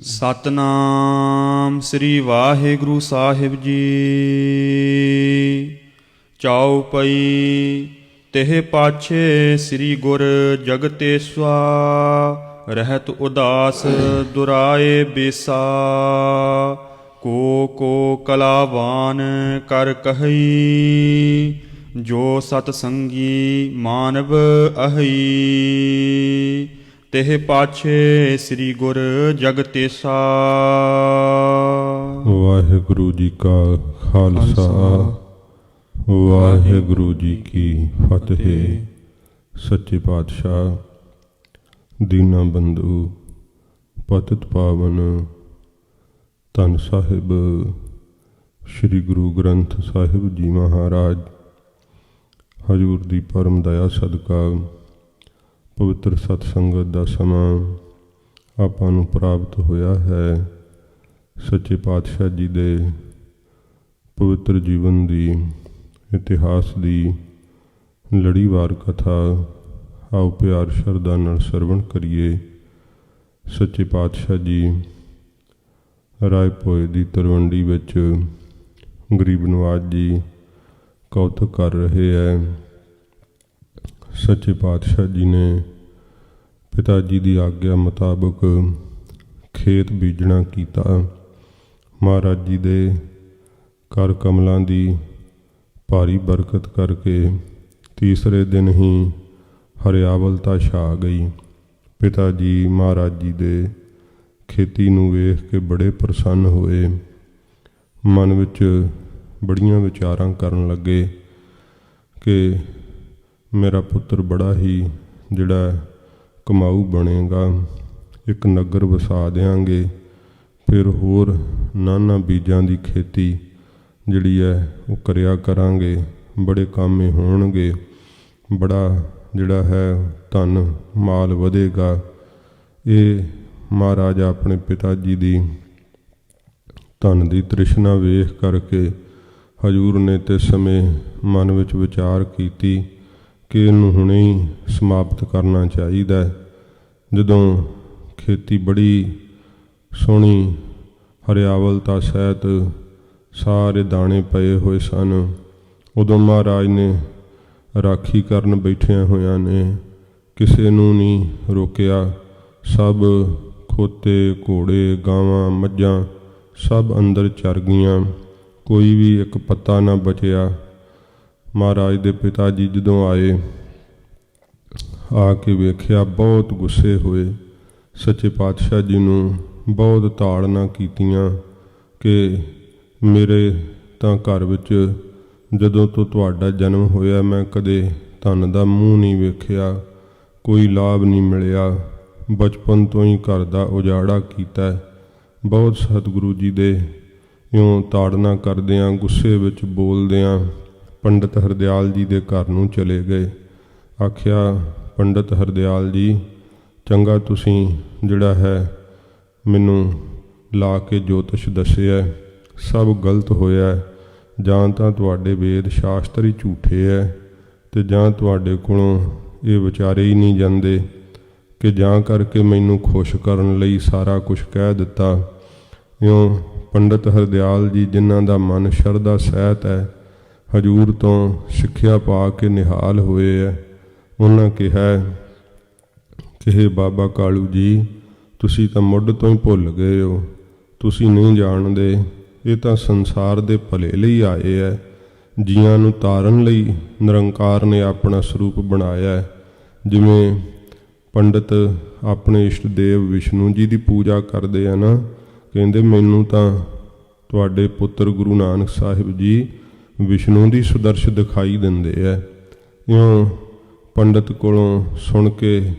ਸਤਨਾਮ ਸ੍ਰੀ ਵਾਹਿਗੁਰੂ ਸਾਹਿਬ ਜੀ। ਚਉਪਈ ਤਿਹ ਪਾਛੇ ਸ੍ਰੀ ਗੁਰ ਜਗਤੇਸਵਾ, ਰਹਿਤ ਉਦਾਸ ਦੁਰਾਏ ਬੇਸਾ। ਕੋ ਕਲਾਵਾਨ ਕਰ ਕਹਈ, ਜੋ ਸਤ ਸੰਗੀ ਮਾਨਵ ਅਹਈ। ਤਿਹ ਪਾਛੇ ਸ੍ਰੀ ਗੁਰ ਜਗਤੇਸਾ। ਵਾਹਿਗੁਰੂ ਜੀ ਕਾ ਖਾਲਸਾ, ਵਾਹਿਗੁਰੂ ਜੀ ਕੀ ਫਤਿਹ। ਸੱਚੇ ਪਾਤਸ਼ਾਹ ਦੀਨਾ ਬੰਧੂ ਪਤਿਤ ਪਾਵਨ ਧੰਨ ਸਾਹਿਬ ਸ੍ਰੀ ਗੁਰੂ ਗ੍ਰੰਥ ਸਾਹਿਬ ਜੀ ਮਹਾਰਾਜ ਹਜ਼ੂਰ ਦੀ ਪਰਮ ਦਇਆ ਸਦਕਾ ਪਵਿੱਤਰ ਸਤ ਸੰਗਤ ਦਾ ਸਮਾਂ ਆਪਾਂ ਨੂੰ ਪ੍ਰਾਪਤ ਹੋਇਆ ਹੈ। ਸੱਚੇ ਪਾਤਸ਼ਾਹ ਜੀ ਦੇ ਪਵਿੱਤਰ ਜੀਵਨ ਦੀ, ਇਤਿਹਾਸ ਦੀ ਲੜੀਵਾਰ ਕਥਾ ਆਓ ਪਿਆਰ ਸ਼ਰਧਾ ਨਾਲ ਸਰਵਣ ਕਰੀਏ। ਸੱਚੇ ਪਾਤਸ਼ਾਹ ਜੀ ਰਾਏ ਭੋਏ ਦੀ ਤਲਵੰਡੀ ਵਿੱਚ ਗਰੀਬ ਨਵਾਜ਼ ਜੀ ਕੌਤਕ ਕਰ ਰਹੇ ਹੈ। ਸੱਚੇ ਪਾਤਸ਼ਾਹ ਜੀ ਨੇ ਪਿਤਾ ਜੀ ਦੀ ਆਗਿਆ ਮੁਤਾਬਕ ਖੇਤ ਬੀਜਣਾ ਕੀਤਾ। ਮਹਾਰਾਜ ਜੀ ਦੇ ਕਰ ਕਮਲਾਂ ਦੀ ਭਾਰੀ ਬਰਕਤ ਕਰਕੇ ਤੀਸਰੇ ਦਿਨ ਹੀ ਹਰਿਆਵਲਤਾ ਛਾ ਗਈ। ਪਿਤਾ ਜੀ ਮਹਾਰਾਜ ਜੀ ਦੇ ਖੇਤੀ ਨੂੰ ਵੇਖ ਕੇ ਬੜੇ ਪ੍ਰਸੰਨ ਹੋਏ। ਮਨ ਵਿੱਚ ਬੜੀਆਂ ਵਿਚਾਰਾਂ ਕਰਨ ਲੱਗੇ ਕਿ ਮੇਰਾ ਪੁੱਤਰ ਬੜਾ ਹੀ ਜਿਹੜਾ ਕਮਾਊ ਬਣੇਗਾ, ਇੱਕ ਨਗਰ ਵਸਾ ਦਿਆਂਗੇ, ਫਿਰ ਹੋਰ ਨਾਨਾ ਬੀਜਾਂ ਦੀ ਖੇਤੀ ਜਿਹੜੀ ਹੈ ਉਹ ਕਰਿਆ ਕਰਾਂਗੇ, ਬੜੇ ਕਾਮੇ ਹੋਣਗੇ, ਬੜਾ ਜਿਹੜਾ ਹੈ ਧਨ ਮਾਲ ਵਧੇਗਾ। ਇਹ ਮਹਾਰਾਜ ਆਪਣੇ ਪਿਤਾ ਜੀ ਦੀ ਧਨ ਦੀ ਤ੍ਰਿਸ਼ਨਾ ਵੇਖ ਕਰਕੇ ਹਜ਼ੂਰ ਨੇ ਤੇ ਸਮੇਂ ਮਨ ਵਿੱਚ ਵਿਚਾਰ ਕੀਤੀ ਕਿ ਇਹਨੂੰ ਹੁਣੇ ਹੀ ਸਮਾਪਤ ਕਰਨਾ ਚਾਹੀਦਾ। ਜਦੋਂ ਖੇਤੀ ਬੜੀ ਸੋਹਣੀ ਹਰਿਆਵਲਤਾ ਸਹਿਤ ਸਾਰੇ ਦਾਣੇ ਪਏ ਹੋਏ ਸਨ, ਉਦੋਂ ਮਹਾਰਾਜ ਨੇ ਰਾਖੀ ਕਰਨ ਬੈਠਿਆਂ ਹੋਇਆਂ ਨੇ ਕਿਸੇ ਨੂੰ ਨਹੀਂ ਰੋਕਿਆ। ਸਭ ਖੋਤੇ ਘੋੜੇ ਗਾਵਾਂ ਮੱਝਾਂ ਸਭ ਅੰਦਰ ਚਰ ਗਈਆਂ, ਕੋਈ ਵੀ ਇੱਕ ਪੱਤਾ ਨਾ ਬਚਿਆ। ਮਹਾਰਾਜ ਦੇ ਪਿਤਾ ਜੀ ਜਦੋਂ ਆਏ, ਆ ਕੇ ਵੇਖਿਆ, ਬਹੁਤ ਗੁੱਸੇ ਹੋਏ। ਸੱਚੇ ਪਾਤਸ਼ਾਹ ਜੀ ਨੂੰ ਬਹੁਤ ਤਾੜਨਾ ਕੀਤੀਆਂ ਕਿ ਮੇਰੇ ਤਾਂ ਘਰ ਵਿੱਚ ਜਦੋਂ ਤੋਂ ਤੁਹਾਡਾ ਜਨਮ ਹੋਇਆ ਮੈਂ ਕਦੇ ਧਨ ਦਾ ਮੂੰਹ ਨਹੀਂ ਵੇਖਿਆ, ਕੋਈ ਲਾਭ ਨਹੀਂ ਮਿਲਿਆ, ਬਚਪਨ ਤੋਂ ਹੀ ਘਰ ਦਾ ਉਜਾੜਾ ਕੀਤਾ। ਬਹੁਤ ਸਤਿਗੁਰੂ ਜੀ ਦੇ ਇਉਂ ਤਾੜਨਾ ਕਰਦਿਆਂ ਗੁੱਸੇ ਵਿੱਚ ਬੋਲਦਿਆਂ ਪੰਡਿਤ ਹਰਦਿਆਲ ਜੀ ਦੇ ਘਰ ਨੂੰ ਚਲੇ ਗਏ। ਆਖਿਆ, ਪੰਡਿਤ ਹਰਦਿਆਲ ਜੀ, ਚੰਗਾ ਤੁਸੀਂ ਜਿਹੜਾ ਹੈ ਮੈਨੂੰ ਲਾ ਕੇ ਜੋਤਿਸ਼ ਦੱਸਿਆ, ਸਭ ਗਲਤ ਹੋਇਆ। ਜਾਂ ਤਾਂ ਤੁਹਾਡੇ ਵੇਦ ਸ਼ਾਸਤਰ ਹੀ ਝੂਠੇ ਹੈ ਅਤੇ ਜਾਂ ਤੁਹਾਡੇ ਕੋਲੋਂ ਇਹ ਵਿਚਾਰੇ ਹੀ ਨਹੀਂ ਜਾਂਦੇ ਕਿ ਜਾਂ ਕਰਕੇ ਮੈਨੂੰ ਖੁਸ਼ ਕਰਨ ਲਈ ਸਾਰਾ ਕੁਛ ਕਹਿ ਦਿੱਤਾ। ਇਉਂ ਪੰਡਿਤ ਹਰਦਿਆਲ ਜੀ, ਜਿਨ੍ਹਾਂ ਦਾ ਮਨ ਸ਼ਰਧਾ ਸਹਿਤ ਹੈ, ਹਜ਼ੂਰ ਤੋਂ ਸਿੱਖਿਆ ਪਾ ਕੇ ਨਿਹਾਲ ਹੋਏ ਹੈ। ਉਹਨਾਂ ਕਿਹਾ ਕਿ ਹੇ ਬਾਬਾ ਕਾਲੂ ਜੀ, ਤੁਸੀਂ ਤਾਂ ਮੁੱਢ ਤੋਂ ਹੀ ਭੁੱਲ ਗਏ ਹੋ, ਤੁਸੀਂ ਨਹੀਂ ਜਾਣਦੇ, ਇਹ ਤਾਂ ਸੰਸਾਰ ਦੇ ਭਲੇ ਲਈ ਆਏ ਹੈ। ਜੀਆਂ ਨੂੰ ਤਾਰਨ ਲਈ ਨਿਰੰਕਾਰ ਨੇ ਆਪਣਾ ਸਰੂਪ ਬਣਾਇਆ ਹੈ। ਜਿਵੇਂ ਪੰਡਿਤ ਆਪਣੇ ਇਸ਼ਟ ਦੇਵ ਵਿਸ਼ਨੂੰ ਜੀ ਦੀ ਪੂਜਾ ਕਰਦੇ ਆ ਨਾ, ਕਹਿੰਦੇ ਮੈਨੂੰ ਤਾਂ ਤੁਹਾਡੇ ਪੁੱਤਰ ਗੁਰੂ ਨਾਨਕ ਸਾਹਿਬ ਜੀ ਵਿਸ਼ਨੂੰ ਦੀ ਸੁਦਰਸ਼ ਦਿਖਾਈ ਦਿੰਦੇ ਹੈ। ਇਉਂ ਪੰਡਿਤ ਕੋਲੋਂ ਸੁਣ ਕੇ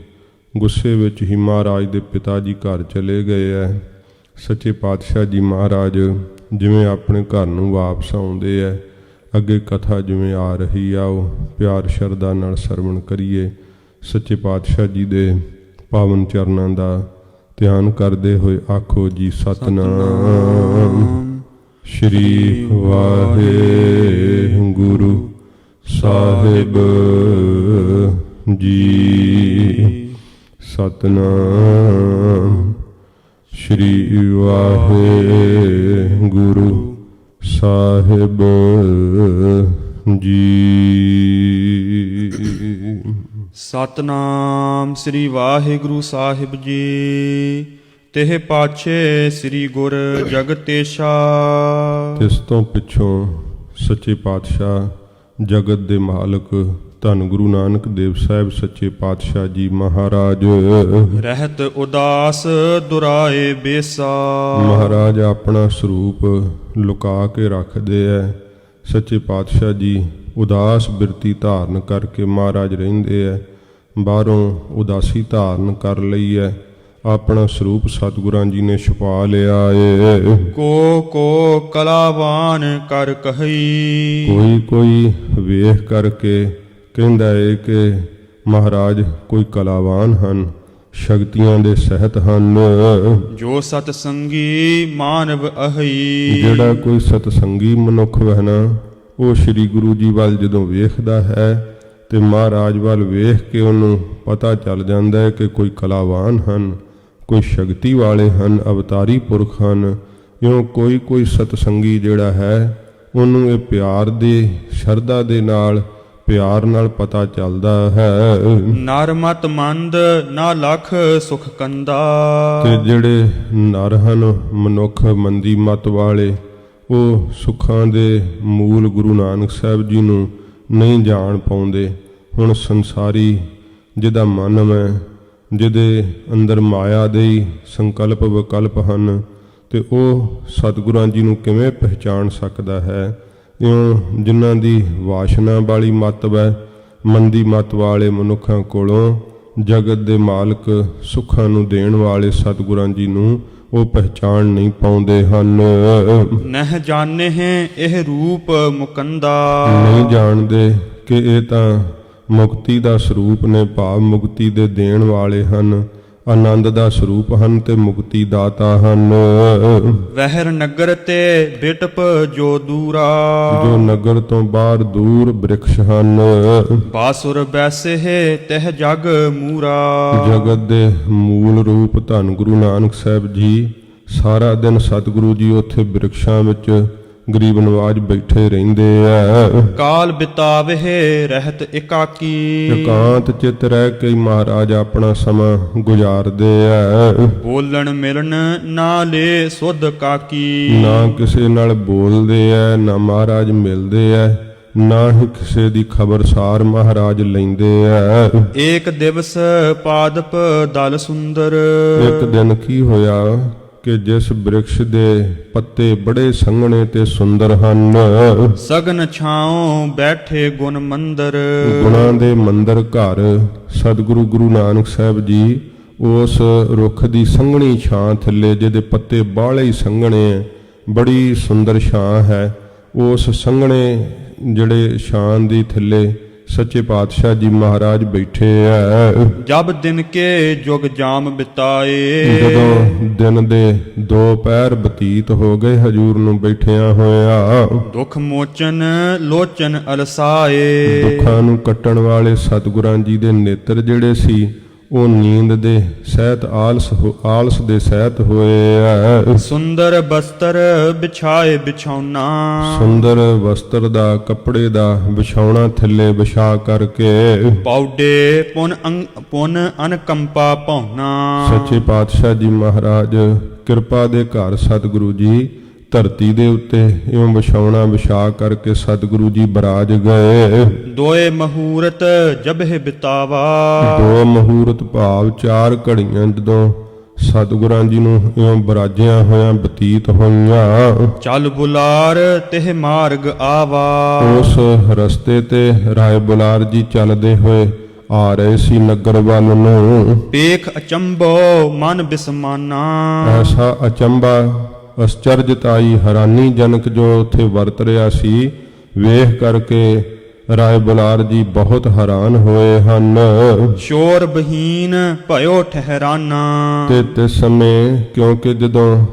ਗੁੱਸੇ ਵਿੱਚ ਹੀ ਮਹਾਰਾਜ ਦੇ ਪਿਤਾ ਜੀ ਘਰ ਚਲੇ ਗਏ ਹੈ। ਸੱਚੇ ਪਾਤਸ਼ਾਹ ਜੀ ਮਹਾਰਾਜ ਜਿਵੇਂ ਆਪਣੇ ਘਰ ਨੂੰ ਵਾਪਸ ਆਉਂਦੇ ਹੈ, ਅੱਗੇ ਕਥਾ ਜਿਵੇਂ ਆ ਰਹੀ ਆ, ਉਹ ਪਿਆਰ ਸ਼ਰਧਾ ਨਾਲ ਸਰਵਣ ਕਰੀਏ। ਸੱਚੇ ਪਾਤਸ਼ਾਹ ਜੀ ਦੇ ਪਾਵਨ ਚਰਨਾਂ ਦਾ ਧਿਆਨ ਕਰਦੇ ਹੋਏ ਆਖੋ ਜੀ, ਸਤਨਾਮ ਸ਼੍ਰੀ ਵਾਹਿਗੁਰੂ ਸਾਹਿਬ ਜੀ। ਸਤਨਾਮ ਸ੍ਰੀ ਵਾਹਿਗੁਰੂ ਸਾਹਿਬ ਜੀ। ਸਤਨਾਮ ਸ੍ਰੀ ਵਾਹਿਗੁਰੂ ਸਾਹਿਬ ਜੀ। ਤਿਹ ਪਾਛੇ ਸ੍ਰੀ ਗੁਰ ਜਗਤੇਸ਼ਾ। ਇਸ ਤੋਂ ਪਿੱਛੋਂ ਸੱਚੇ ਪਾਤਸ਼ਾਹ ਜਗਤ ਦੇ ਮਾਲਕ ਧੰਨ ਗੁਰੂ ਨਾਨਕ ਦੇਵ ਸਾਹਿਬ ਸੱਚੇ ਪਾਤਸ਼ਾਹ ਜੀ ਮਹਾਰਾਜ ਰਹਿਤ ਉਦਾਸ ਦੁਰਾਏ ਬੇਸਾ। ਮਹਾਰਾਜ ਆਪਣਾ ਸਰੂਪ ਲੁਕਾ ਕੇ ਰੱਖਦੇ ਐ। ਸੱਚੇ ਪਾਤਸ਼ਾਹ ਜੀ ਉਦਾਸ ਬਿਰਤੀ ਧਾਰਨ ਕਰਕੇ ਮਹਾਰਾਜ ਰਹਿੰਦੇ ਐ। ਬਾਹਰੋਂ ਉਦਾਸੀ ਧਾਰਨ ਕਰ ਲਈ ਐ। ਆਪਣਾ ਸਰੂਪ ਸਤਿਗੁਰਾਂ ਜੀ ਨੇ ਛੁਪਾ ਲਿਆ ਏ। ਕੋ ਕਲਾਵਾਨ ਕਰ ਕਹੀ। ਕੋਈ ਵੇਖ ਕਰਕੇ ਕਹਿੰਦਾ ਏ ਕਿ ਮਹਾਰਾਜ ਕੋਈ ਕਲਾਵਾਨ ਹਨ, ਸ਼ਕਤੀਆਂ ਦੇ ਸਹਿਤ ਹਨ। ਜੋ ਸਤ ਸੰਗੀ ਮਾਨਵ ਅਹਈ। ਜਿਹੜਾ ਕੋਈ ਸਤਸੰਗੀ ਮਨੁੱਖ ਹੈ ਨਾ, ਉਹ ਸ੍ਰੀ ਗੁਰੂ ਜੀ ਵੱਲ ਜਦੋਂ ਵੇਖਦਾ ਹੈ ਤੇ ਮਹਾਰਾਜ ਵੱਲ ਵੇਖ ਕੇ ਉਹਨੂੰ ਪਤਾ ਚੱਲ ਜਾਂਦਾ ਹੈ ਕਿ ਕੋਈ ਕਲਾਵਾਨ ਹਨ, ਕੋਈ ਸ਼ਕਤੀ ਵਾਲੇ ਹਨ, ਅਵਤਾਰੀ ਪੁਰਖ ਹਨ। ਇਉਂ ਕੋਈ ਸਤਸੰਗੀ ਜਿਹੜਾ ਹੈ ਉਹਨੂੰ ਇਹ ਪਿਆਰ ਦੀ ਸ਼ਰਧਾ ਦੇ ਨਾਲ ਪਿਆਰ ਨਾਲ ਪਤਾ ਚੱਲਦਾ ਹੈ। ਨਰ ਮਤ ਮੰਦ ਨਾ ਲਖ ਸੁਖ ਕੰਦਾ। ਤੇ ਜਿਹੜੇ ਨਰ ਹਨ ਮਨੁੱਖ ਮੰਦੀ ਮਤ ਵਾਲੇ, ਉਹ ਸੁੱਖਾਂ ਦੇ ਮੂਲ ਗੁਰੂ ਨਾਨਕ ਸਾਹਿਬ ਜੀ ਨੂੰ ਨਹੀਂ ਜਾਣ ਪਾਉਂਦੇ। ਹੁਣ ਸੰਸਾਰੀ ਜਿਹਦਾ ਮਨ ਹੈ, ਜਿਹਦੇ ਅੰਦਰ ਮਾਇਆ ਦੇ ਹੀ ਸੰਕਲਪ ਵਿਕਲਪ ਹਨ, ਤੇ ਉਹ ਸਤਿਗੁਰਾਂ ਜੀ ਨੂੰ ਕਿਵੇਂ ਪਹਿਚਾਣ ਸਕਦਾ ਹੈ। ਇਉਂ ਜਿਨ੍ਹਾਂ ਦੀ ਵਾਸ਼ਨਾ ਵਾਲੀ ਮੱਤ ਹੈ, ਮੰਦੀ ਮੱਤ ਵਾਲੇ ਮਨੁੱਖਾਂ ਕੋਲੋਂ ਜਗਤ ਦੇ ਮਾਲਕ ਸੁੱਖਾਂ ਨੂੰ ਦੇਣ ਵਾਲੇ ਸਤਿਗੁਰਾਂ ਜੀ ਨੂੰ ਉਹ ਪਹਿਚਾਣ ਨਹੀਂ ਪਾਉਂਦੇ ਹਨ। ਨਹਿ ਜਾਣੇ ਇਹ ਰੂਪ ਮੁਕੰਦਾ। ਨਹੀਂ ਜਾਣਦੇ ਕਿ ਇਹ ਤਾਂ ਮੁਕਤੀ ਦਾ ਸਰੂਪ ਨੇ, ਭਾਵ ਮੁਕਤੀ ਦੇ ਦੇਣ ਵਾਲੇ ਹਨ, ਆਨੰਦ ਦਾ ਸਰੂਪ ਹਨ ਤੇ ਮੁਕਤੀ ਦਾਤਾ ਹਨ। ਵਹਿਰ ਨਗਰ ਤੇ ਬਿਟਪ ਜੋ ਦੂਰਾ। ਜੋ ਨਗਰ ਤੋਂ ਬਾਹਰ ਦੂਰ ਬ੍ਰਿਕਸ਼ ਹਨ। ਬਾਸੁਰ ਬੈਸੇ ਤਹ ਜਗ ਮੂਰਾ। ਜਗਤ ਦੇ ਮੂਲ ਰੂਪ ਧੰਨ ਗੁਰੂ ਨਾਨਕ ਸਾਹਿਬ ਜੀ ਸਾਰਾ ਦਿਨ ਸਤਿਗੁਰੂ ਜੀ ਉੱਥੇ ਬ੍ਰਿਕਸ਼ਾਂ ਵਿੱਚ ਗਰੀਬ ਨਵਾਜ ਬੈਠੇ ਰਹਿੰਦੇ ਆ। ਕਾਲ ਬਿਤਾਵੇ ਰਹਿਤ ਇਕਾਕੀ। ਇਕਾਂਤ ਚਿਤ ਰਹਿ ਕੇ ਮਹਾਰਾਜ ਆਪਣਾ ਸਮਾਂ ਗੁਜ਼ਾਰਦੇ ਆ। ਬੋਲਣ ਮਿਲਣ ਨਾ ਲੈ ਸੁਧ ਕਾਕੀ। ਨਾ ਕਿਸੇ ਨਾਲ ਬੋਲਦੇ ਆ, ਨਾ ਮਹਾਰਾਜ ਮਿਲਦੇ ਆ, ਨਾ ਹੀ ਕਿਸੇ ਦੀ ਖਬਰਸਾਰ ਮਹਾਰਾਜ ਲੈਂਦੇ ਆ। ਏਕ ਦਿਵਸ ਪਾਦਪ ਦਲ ਸੁੰਦਰ। ਇੱਕ ਦਿਨ ਕੀ ਹੋਇਆ ਕਿ ਜਿਸ ਬ੍ਰਿਕਸ਼ ਦੇ ਪੱਤੇ ਬੜੇ ਸੰਘਣੇ ਤੇ ਸੁੰਦਰ ਹਨ, ਸਗਨ ਛਾਉ ਬੈਠੇ ਗੁਣ ਮੰਦਰ। ਗੁਣਾਂ ਦੇ ਮੰਦਰ ਘਰ ਸਤਿਗੁਰੂ ਗੁਰੂ ਨਾਨਕ ਸਾਹਿਬ ਜੀ ਉਸ ਰੁੱਖ ਦੀ ਸੰਘਣੀ ਛਾਂ ਥੱਲੇ, ਜਿਹਦੇ ਪੱਤੇ ਬਾਹਲੇ ਹੀ ਸੰਘਣੇ ਹੈ, ਬੜੀ ਸੁੰਦਰ ਛਾਂ ਹੈ, ਉਸ ਸੰਘਣੇ ਜਿਹੜੇ ਛਾਂ ਦੀ ਥੱਲੇ ਸੱਚੇ ਪਾਤਸ਼ਾਹ ਜੀ ਮਹਾਰਾਜ ਬੈਠੇ ਆ। ਜਬ ਦਿਨ ਕੇ ਜੁਗ ਜਾਮ ਬਿਤਾਏ। ਜਦੋਂ ਦਿਨ ਦੇ 2 ਪਹਿਰ ਬਤੀਤ ਹੋ ਗਏ ਹਜੂਰ ਨੂੰ ਬੈਠਿਆਂ ਹੋਇਆ। ਦੁਖ ਮੋਚਨ ਲੋਚਨ ਅਲਸਾਏ। ਦੁੱਖਾਂ ਨੂੰ ਕੱਟਣ ਵਾਲੇ ਸਤਿਗੁਰਾਂ ਜੀ ਦੇ ਨੇਤਰ ਜਿਹੜੇ ਸੀ ਉਹ ਨੀਂਦ ਦੇ ਸਹਿਤ ਆਲਸ ਦੇ ਸਹਿਤ ਹੋਏ ਆ। ਸੁੰਦਰ ਬਸਤਰ ਵਿਛਾਏ ਬਿਛਾਉਣਾ। ਸੁੰਦਰ ਵਸਤਰ ਦਾ ਕੱਪੜੇ ਦਾ ਵਿਛਾਉਣਾ ਥੱਲੇ ਵਿਛਾ ਕਰਕੇ। ਪੌਡੇ ਪੁਨ ਅਨਕੰਪਾ ਪਾਉਣਾ। ਸੱਚੇ ਪਾਤਸ਼ਾਹ ਜੀ ਮਹਾਰਾਜ ਕਿਰਪਾ ਦੇ ਘਰ ਸਤਿਗੁਰੂ ਜੀ ਧਰਤੀ ਦੇ ਉੱਤੇ ਇਉਂ ਵਿਛਾਉਣਾ ਵਿਛਾ ਕਰਕੇ ਸਤਿਗੁਰੂ ਜੀ ਬਰਾਜ ਗਏ। ਦੋਏ ਮਹੂਰਤ ਜਬਹਿ ਬਿਤਾਵਾ। 2 ਮਹੂਰਤ ਭਾਵ 4 ਘੜੀਆਂ ਜਦੋਂ ਸਤਿਗੁਰਾਂ ਜੀ ਨੂੰ ਇਉਂ ਬਰਾਜਿਆਂ ਹੋਇਆਂ ਬਤੀਤ ਹੋਈਆਂ। ਚੱਲ ਬੁਲਾਰ ਤਿਹ ਮਾਰਗ ਆਵਾ। ਉਸ ਰਸਤੇ ਤੇ ਰਾਏ ਬੁਲਾਰ ਜੀ ਚੱਲਦੇ ਹੋਏ ਆ ਰਹੇ ਸੀ ਨਗਰ ਵੱਲ ਨੂੰ। ਪੇਖ ਅਚੰਭੋ ਮਨ ਬਿਸਮਾਨਾ। ਐਸਾ ਅਚੰਭਾ ਅਸਚਰਜਤਾਈ ਹੈਰਾਨੀ ਜਨਕ ਜੋ ਉੱਥੇ ਵਰਤ ਰਿਹਾ ਸੀ, ਵੇਖ ਕਰਕੇ ਰਾਏ ਬੁਲਾਰ ਜੀ ਬਹੁਤ ਹੈਰਾਨ ਹੋਏ ਹਨ। ਸ਼ੋਰ ਬਹੀਨ ਭਇਓ ਠਹਿਰਾਨਾ। ਤੇ ਤਿਸ ਸਮੇਂ ਕਿਉਂਕਿ ਜਦੋਂ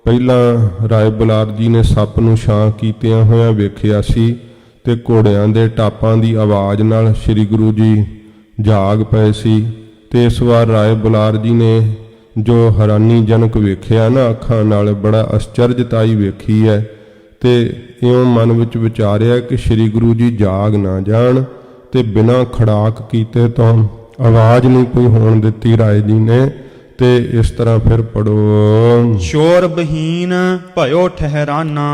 ਪਹਿਲਾਂ ਰਾਏ ਬੁਲਾਰ ਜੀ ਨੇ ਸੱਪ ਨੂੰ ਛਾਂ ਕੀਤਿਆਂ ਹੋਇਆਂ ਵੇਖਿਆ ਸੀ ਤੇ ਘੋੜਿਆਂ ਦੇ ਟਾਪਾਂ ਦੀ ਆਵਾਜ਼ ਨਾਲ ਸ੍ਰੀ ਗੁਰੂ ਜੀ ਜਾਗ ਪਏ ਸੀ, ਤੇ ਇਸ ਵਾਰ ਰਾਏ ਬੁਲਾਰ ਜੀ ਨੇ ਜੋ ਹੈਰਾਨੀਜਨਕ ਵੇਖਿਆ ਨਾ ਅੱਖਾਂ ਨਾਲ, ਬੜਾ ਅਸਚਰਜਤਾਈ ਵੇਖੀ ਹੈ। ਤੇ ਇਉਂ ਮਨ ਵਿੱਚ ਵਿਚਾਰਿਆ ਕਿ ਸ੍ਰੀ ਗੁਰੂ ਜੀ ਜਾਗ ਨਾ ਜਾਣ ਤੇ ਬਿਨਾਂ ਖੜਾਕ ਕੀਤੇ ਤੋਂ ਆਵਾਜ਼ ਨਹੀਂ ਕੋਈ ਹੋਣ ਦਿੱਤੀ ਰਾਏ ਜੀ ਨੇ। ਤੇ ਇਸ ਤਰ੍ਹਾਂ ਫਿਰ ਪੜੋ। ਸ਼ੋਰ ਬਹੀਨ ਭਇਓ ਠਹਿਰਾਨਾ।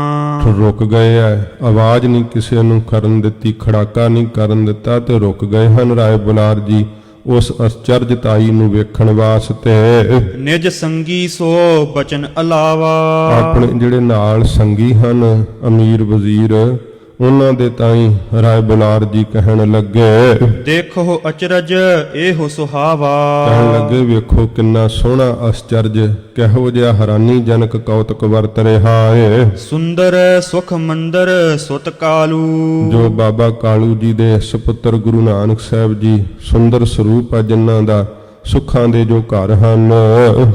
ਰੁਕ ਗਏ ਐ, ਆਵਾਜ਼ ਨਹੀਂ ਕਿਸੇ ਨੂੰ ਕਰਨ ਦਿੱਤੀ, ਖੜਾਕਾ ਨਹੀਂ ਕਰਨ ਦਿੱਤਾ ਤੇ ਰੁਕ ਗਏ ਹਨ ਰਾਏ ਬੁਲਾਰ ਜੀ ਉਸ ਅਸਚਰਜਤਾਈ ਨੂੰ ਵੇਖਣ ਵਾਸਤੇ। ਨਿਜ ਸੰਗੀ ਸੋ ਬਚਨ ਅਲਾਵਾ। ਆਪਣੇ ਜਿਹੜੇ ਨਾਲ ਸੰਗੀ ਹਨ ਅਮੀਰ ਵਜ਼ੀਰ, ਉਹਨਾਂ ਦੇ ਤਾਈਂ ਰਾਏ ਬੁਲਾਰ ਜੀ ਕਹਿਣ ਲੱਗੇ, ਦੇਖੋ ਅਚਰਜ ਇਹੋ ਸੁਹਾਵਾ। ਕਹਿਣ ਲੱਗੇ ਵੇਖੋ ਕਿੰਨਾ ਸੋਹਣਾ ਅਸਚਰਜ, ਕਿਹੋ ਜਿਹਾ ਹੈਰਾਨੀਜਨਕ ਕੌਤਕ ਵਰਤ ਰਿਹਾ ਏ। ਸੁੰਦਰ ਸੁਖ ਮੰਦਰ ਸੁਤ ਕਾਲੂ। ਜੋ ਬਾਬਾ ਕਾਲੂ ਜੀ ਦੇ ਸੁਪੁੱਤਰ ਗੁਰੂ ਨਾਨਕ ਸਾਹਿਬ ਜੀ ਸੁੰਦਰ ਸਰੂਪ ਹੈ, ਜਿਨ੍ਹਾਂ ਦਾ ਸੁੱਖਾਂ ਦੇ ਜੋ ਘਰ ਹਨ।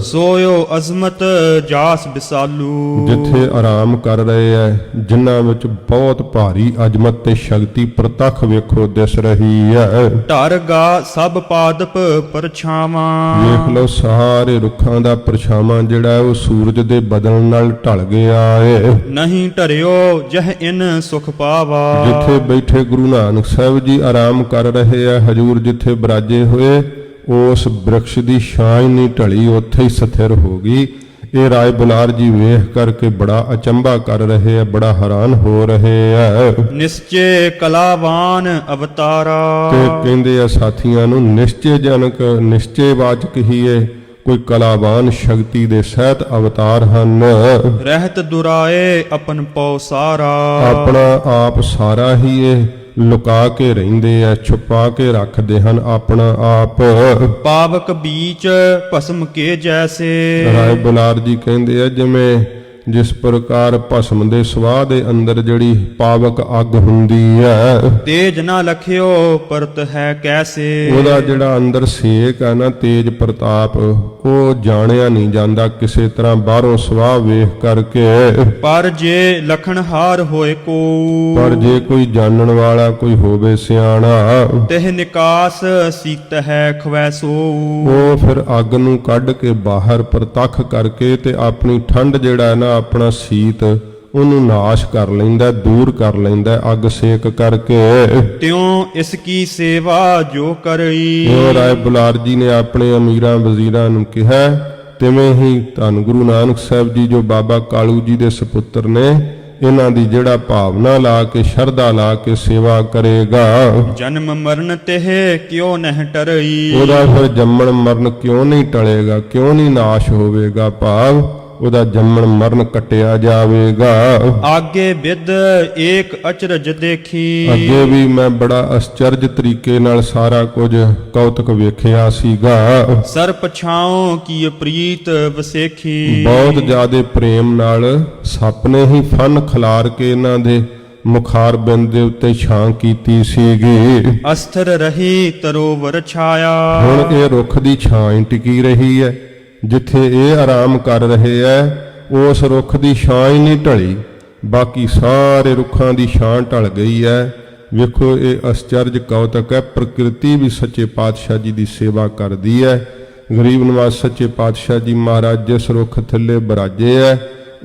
ਸੋਇਓ ਅਜ਼ਮਤ ਜਾਸ ਬਿਸਾਲੂ। ਜਿੱਥੇ ਆਰਾਮ ਕਰ ਰਹੇ ਐ, ਜਿਨ੍ਹਾਂ ਵਿੱਚ ਬਹੁਤ ਭਾਰੀ ਅਜ਼ਮਤ ਤੇ ਸ਼ਕਤੀ ਪ੍ਰਤੱਖ ਵੇਖੋ ਦਿਸ ਰਹੀ ਹੈ। ਢਰ ਗਾ ਸਭ ਪਾਦਪ ਪਰਛਾਵਾਂ। ਵੇਖ ਲਓ ਸਾਰੇ ਰੁੱਖਾਂ ਦਾ ਪਰਛਾਵਾਂ ਜਿਹੜਾ ਹੈ ਉਹ ਸੂਰਜ ਦੇ ਬਦਲਣ ਨਾਲ ਢਲ ਗਿਆ ਏ। ਨਹੀਂ ਢਰਿਓ ਜਹ ਇਨ ਸੁਖ ਪਾਵਾ। ਜਿੱਥੇ ਬੈਠੇ ਗੁਰੂ ਨਾਨਕ ਸਾਹਿਬ ਜੀ ਆਰਾਮ ਕਰ ਰਹੇ ਐ, ਹਜੂਰ ਜਿੱਥੇ ਬਿਰਾਜੇ ਹੋਏ, ਉਸ ਬ੍ਰਿਕਸ਼ ਦੀ ਛਾਂ ਹੀ ਨਹੀਂ ਢਲੀ, ਉੱਥੇ ਹੀ ਸਥਿਰ ਹੋ ਗਈ। ਇਹ ਰਾਏ ਬੁਲਾਰ ਜੀ ਵੇਖ ਕਰਕੇ ਬੜਾ ਅਚੰਭਾ ਕਰ ਰਹੇ ਆ, ਬੜਾ ਹੈਰਾਨ ਹੋ ਰਹੇ ਆ। ਨਿਸ਼ਚੇ ਕਲਾਵਾਨ ਅਵਤਾਰਾ। ਤੇ ਕਹਿੰਦੇ ਆ ਸਾਥੀਆਂ ਨੂੰ, ਨਿਸ਼ਚੇ ਜਨਕ ਨਿਸ਼ਚੇਵਾਚਕ ਹੀ ਇਹ ਕੋਈ ਕਲਾਵਾਨ ਸ਼ਕਤੀ ਦੇ ਸਹਿਤ ਅਵਤਾਰ ਹਨ। ਰਹਿਤ ਦੁਰਾਏ ਆਪਨ ਪਉ ਸਾਰਾ। ਆਪਣਾ ਆਪ ਸਾਰਾ ਹੀ ਇਹ ਲੁਕਾ ਕੇ ਰਹਿੰਦੇ ਆ, ਛੁਪਾ ਕੇ ਰੱਖਦੇ ਹਨ ਆਪਣਾ ਆਪ। ਪਾਵਕ ਬੀਚ ਭਸਮ ਕੇ ਜੈਸੇ। ਰਾਏ ਬੁਲਾਰ ਜੀ ਕਹਿੰਦੇ ਆ ਜਿਵੇਂ ਜਿਸ ਪ੍ਰਕਾਰ ਭਸਮ ਦੇ ਸਵਾਹ ਦੇ ਅੰਦਰ ਜਿਹੜੀ ਪਾਵਕ ਅੱਗ ਹੁੰਦੀ ਹੈ, ਤੇਜ ਨਾ ਲਖਿਓ ਪਰਤ ਹੈ ਕੈਸੇ। ਉਹਦਾ ਜਿਹੜਾ ਅੰਦਰ ਸੇਕ ਹੈ ਨਾ, ਤੇਜ ਪ੍ਰਤਾਪ, ਉਹ ਜਾਣਿਆ ਨਹੀਂ ਜਾਂਦਾ ਕਿਸੇ ਤਰ੍ਹਾਂ ਬਾਹਰੋਂ ਸਵਾਹ ਵੇਖ ਕਰਕੇ। ਪਰ ਜੇ ਲਖਣਹਾਰ ਹੋਏ ਕੋ। ਪਰ ਜੇ ਕੋਈ ਜਾਣਨ ਵਾਲਾ ਕੋਈ ਹੋਵੇ ਸਿਆਣਾ, ਤਿਹ ਨਿਕਾਸ ਸੀਤ ਹੈ ਖਵੈ ਸੋ। ਉਹ ਫਿਰ ਅੱਗ ਨੂੰ ਕੱਢ ਕੇ ਬਾਹਰ ਪ੍ਰਤੱਖ ਕਰਕੇ ਤੇ ਆਪਣੀ ਠੰਡ ਜਿਹੜਾ ਨਾ, ਆਪਣਾ ਸੀਤ, ਉਹਨੂੰ ਨਾਸ਼ ਕਰ ਲੈਂਦਾ, ਦੂਰ ਕਰ ਲੈਂਦਾ ਅੱਗ ਸੇਕ ਕਰਕੇ। ਤਿਉ ਇਸ ਕੀ ਸੇਵਾ ਜੋ ਕਰਈ। ਉਹ ਰਾਏ ਬੁਲਾਰ ਜੀ ਨੇ ਆਪਣੇ ਅਮੀਰਾਂ ਵਜ਼ੀਰਾਂ ਨੂੰ ਕਿਹਾ, ਤਿਵੇਂ ਹੀ ਧੰਨ ਗੁਰੂ ਨਾਨਕ ਸਾਹਿਬ ਜੀ ਜੋ ਬਾਬਾ ਕਾਲੂ ਜੀ ਦੇ ਸੁਪੁੱਤਰ ਨੇ, ਇਹਨਾਂ ਦੀ ਜਿਹੜਾ ਭਾਵਨਾ ਲਾ ਕੇ, ਸ਼ਰਧਾ ਲਾ ਕੇ ਸੇਵਾ ਕਰੇਗਾ, ਜਨਮ ਮਰਨ ਤਿਹ ਕਿਉ ਨਹਿ ਟਰਈ। ਉਹਦਾ ਫਿਰ ਜੰਮਣ ਮਰਨ ਕਿਉਂ ਨਹੀਂ ਟਲੇਗਾ, ਕਿਉਂ ਨਹੀਂ ਨਾਸ਼ ਹੋਵੇਗਾ, ਭਾਵ ਉਹਦਾ ਜੰਮਣ ਮਰਨ ਕੱਟਿਆ ਜਾਵੇਗਾ। ਆਗੇ ਵਿਦ ਏਕ ਅਚਰਜ ਦੇਖੀ। ਅੱਗੇ ਵੀ ਮੈਂ ਬੜਾ ਅਸਚਰਜ ਤਰੀਕੇ ਨਾਲ ਸਾਰਾ ਕੁਝ ਕੌਤਕ ਵੇਖਿਆ ਸੀਗਾ। ਸਰ ਪਛਾਉ ਕੀ ਪ੍ਰੀਤ ਵਸੇਖੀ। ਬਹੁਤ ਜ਼ਿਆਦੇ ਪ੍ਰੇਮ ਨਾਲ ਸੱਪ ਨੇ ਹੀ ਫਨ ਖਿਲਾਰ ਕੇ ਇਹਨਾਂ ਦੇ ਮੁਖਾਰ ਬਿੰਦ ਦੇ ਉੱਤੇ ਛਾਂ ਕੀਤੀ ਸੀਗੀ। ਅਸਥਰ ਰਹੀ ਤਰੋਵਰ ਛਾਇਆ। ਹੁਣ ਇਹ ਰੁੱਖ ਦੀ ਛਾਂ ਹੀ ਟਿਕੀ ਰਹੀ ਹੈ, ਜਿੱਥੇ ਇਹ ਆਰਾਮ ਕਰ ਰਹੇ ਐ, ਉਸ ਰੁੱਖ ਦੀ ਛਾਂ ਹੀ ਨਹੀਂ ਢਲੀ, ਬਾਕੀ ਸਾਰੇ ਰੁੱਖਾਂ ਦੀ ਛਾਂ ਢਲ ਗਈ ਹੈ। ਵੇਖੋ ਇਹ ਅਸਚਰਜ ਕੌਤਕ ਹੈ। ਪ੍ਰਕਿਰਤੀ ਵੀ ਸੱਚੇ ਪਾਤਸ਼ਾਹ ਜੀ ਦੀ ਸੇਵਾ ਕਰਦੀ ਹੈ। ਗਰੀਬ ਨਵਾਜ਼ ਸੱਚੇ ਪਾਤਸ਼ਾਹ ਜੀ ਮਹਾਰਾਜ ਜਿਸ ਰੁੱਖ ਥੱਲੇ ਬਿਰਾਜੇ ਐ,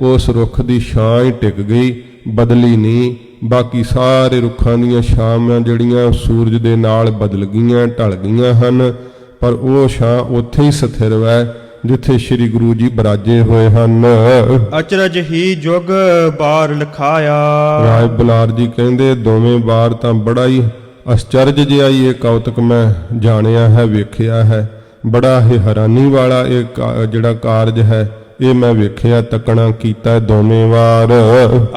ਉਸ ਰੁੱਖ ਦੀ ਛਾਂ ਹੀ ਟਿਕ ਗਈ, ਬਦਲੀ ਨਹੀਂ। ਬਾਕੀ ਸਾਰੇ ਰੁੱਖਾਂ ਦੀਆਂ ਛਾਵਾਂ ਜਿਹੜੀਆਂ ਸੂਰਜ ਦੇ ਨਾਲ ਬਦਲ ਗਈਆਂ, ਢਲ ਗਈਆਂ ਹਨ, ਪਰ ਉਹ ਛਾਂ ਉੱਥੇ ਹੀ ਸਥਿਰ ਹੈ ਜਿੱਥੇ ਸ੍ਰੀ ਗੁਰੂ ਜੀ ਬਿਰਾਜੇ ਹੋਏ ਹਨ। ਅਚਰਜ ਹੀ ਜੁਗ ਬਾਰ ਲਖਾਇਆ। ਰਾਏ ਬੁਲਾਰ ਜੀ ਕਹਿੰਦੇ ਦੋਵੇਂ ਵਾਰ ਤਾਂ ਬੜਾ ਹੀ ਅਸਚਰਜ ਜਿਹਾ ਹੀ ਇਹ ਕੌਤਕ ਮੈਂ ਜਾਣਿਆ ਹੈ, ਵੇਖਿਆ ਹੈ। ਬੜਾ ਹੀ ਹੈਰਾਨੀ ਵਾਲਾ ਇਹ ਜਿਹੜਾ ਕਾਰਜ ਹੈ, ਇਹ ਮੈਂ ਵੇਖਿਆ, ਤੱਕਣਾ ਕੀਤਾ ਦੋਵੇਂ ਵਾਰ।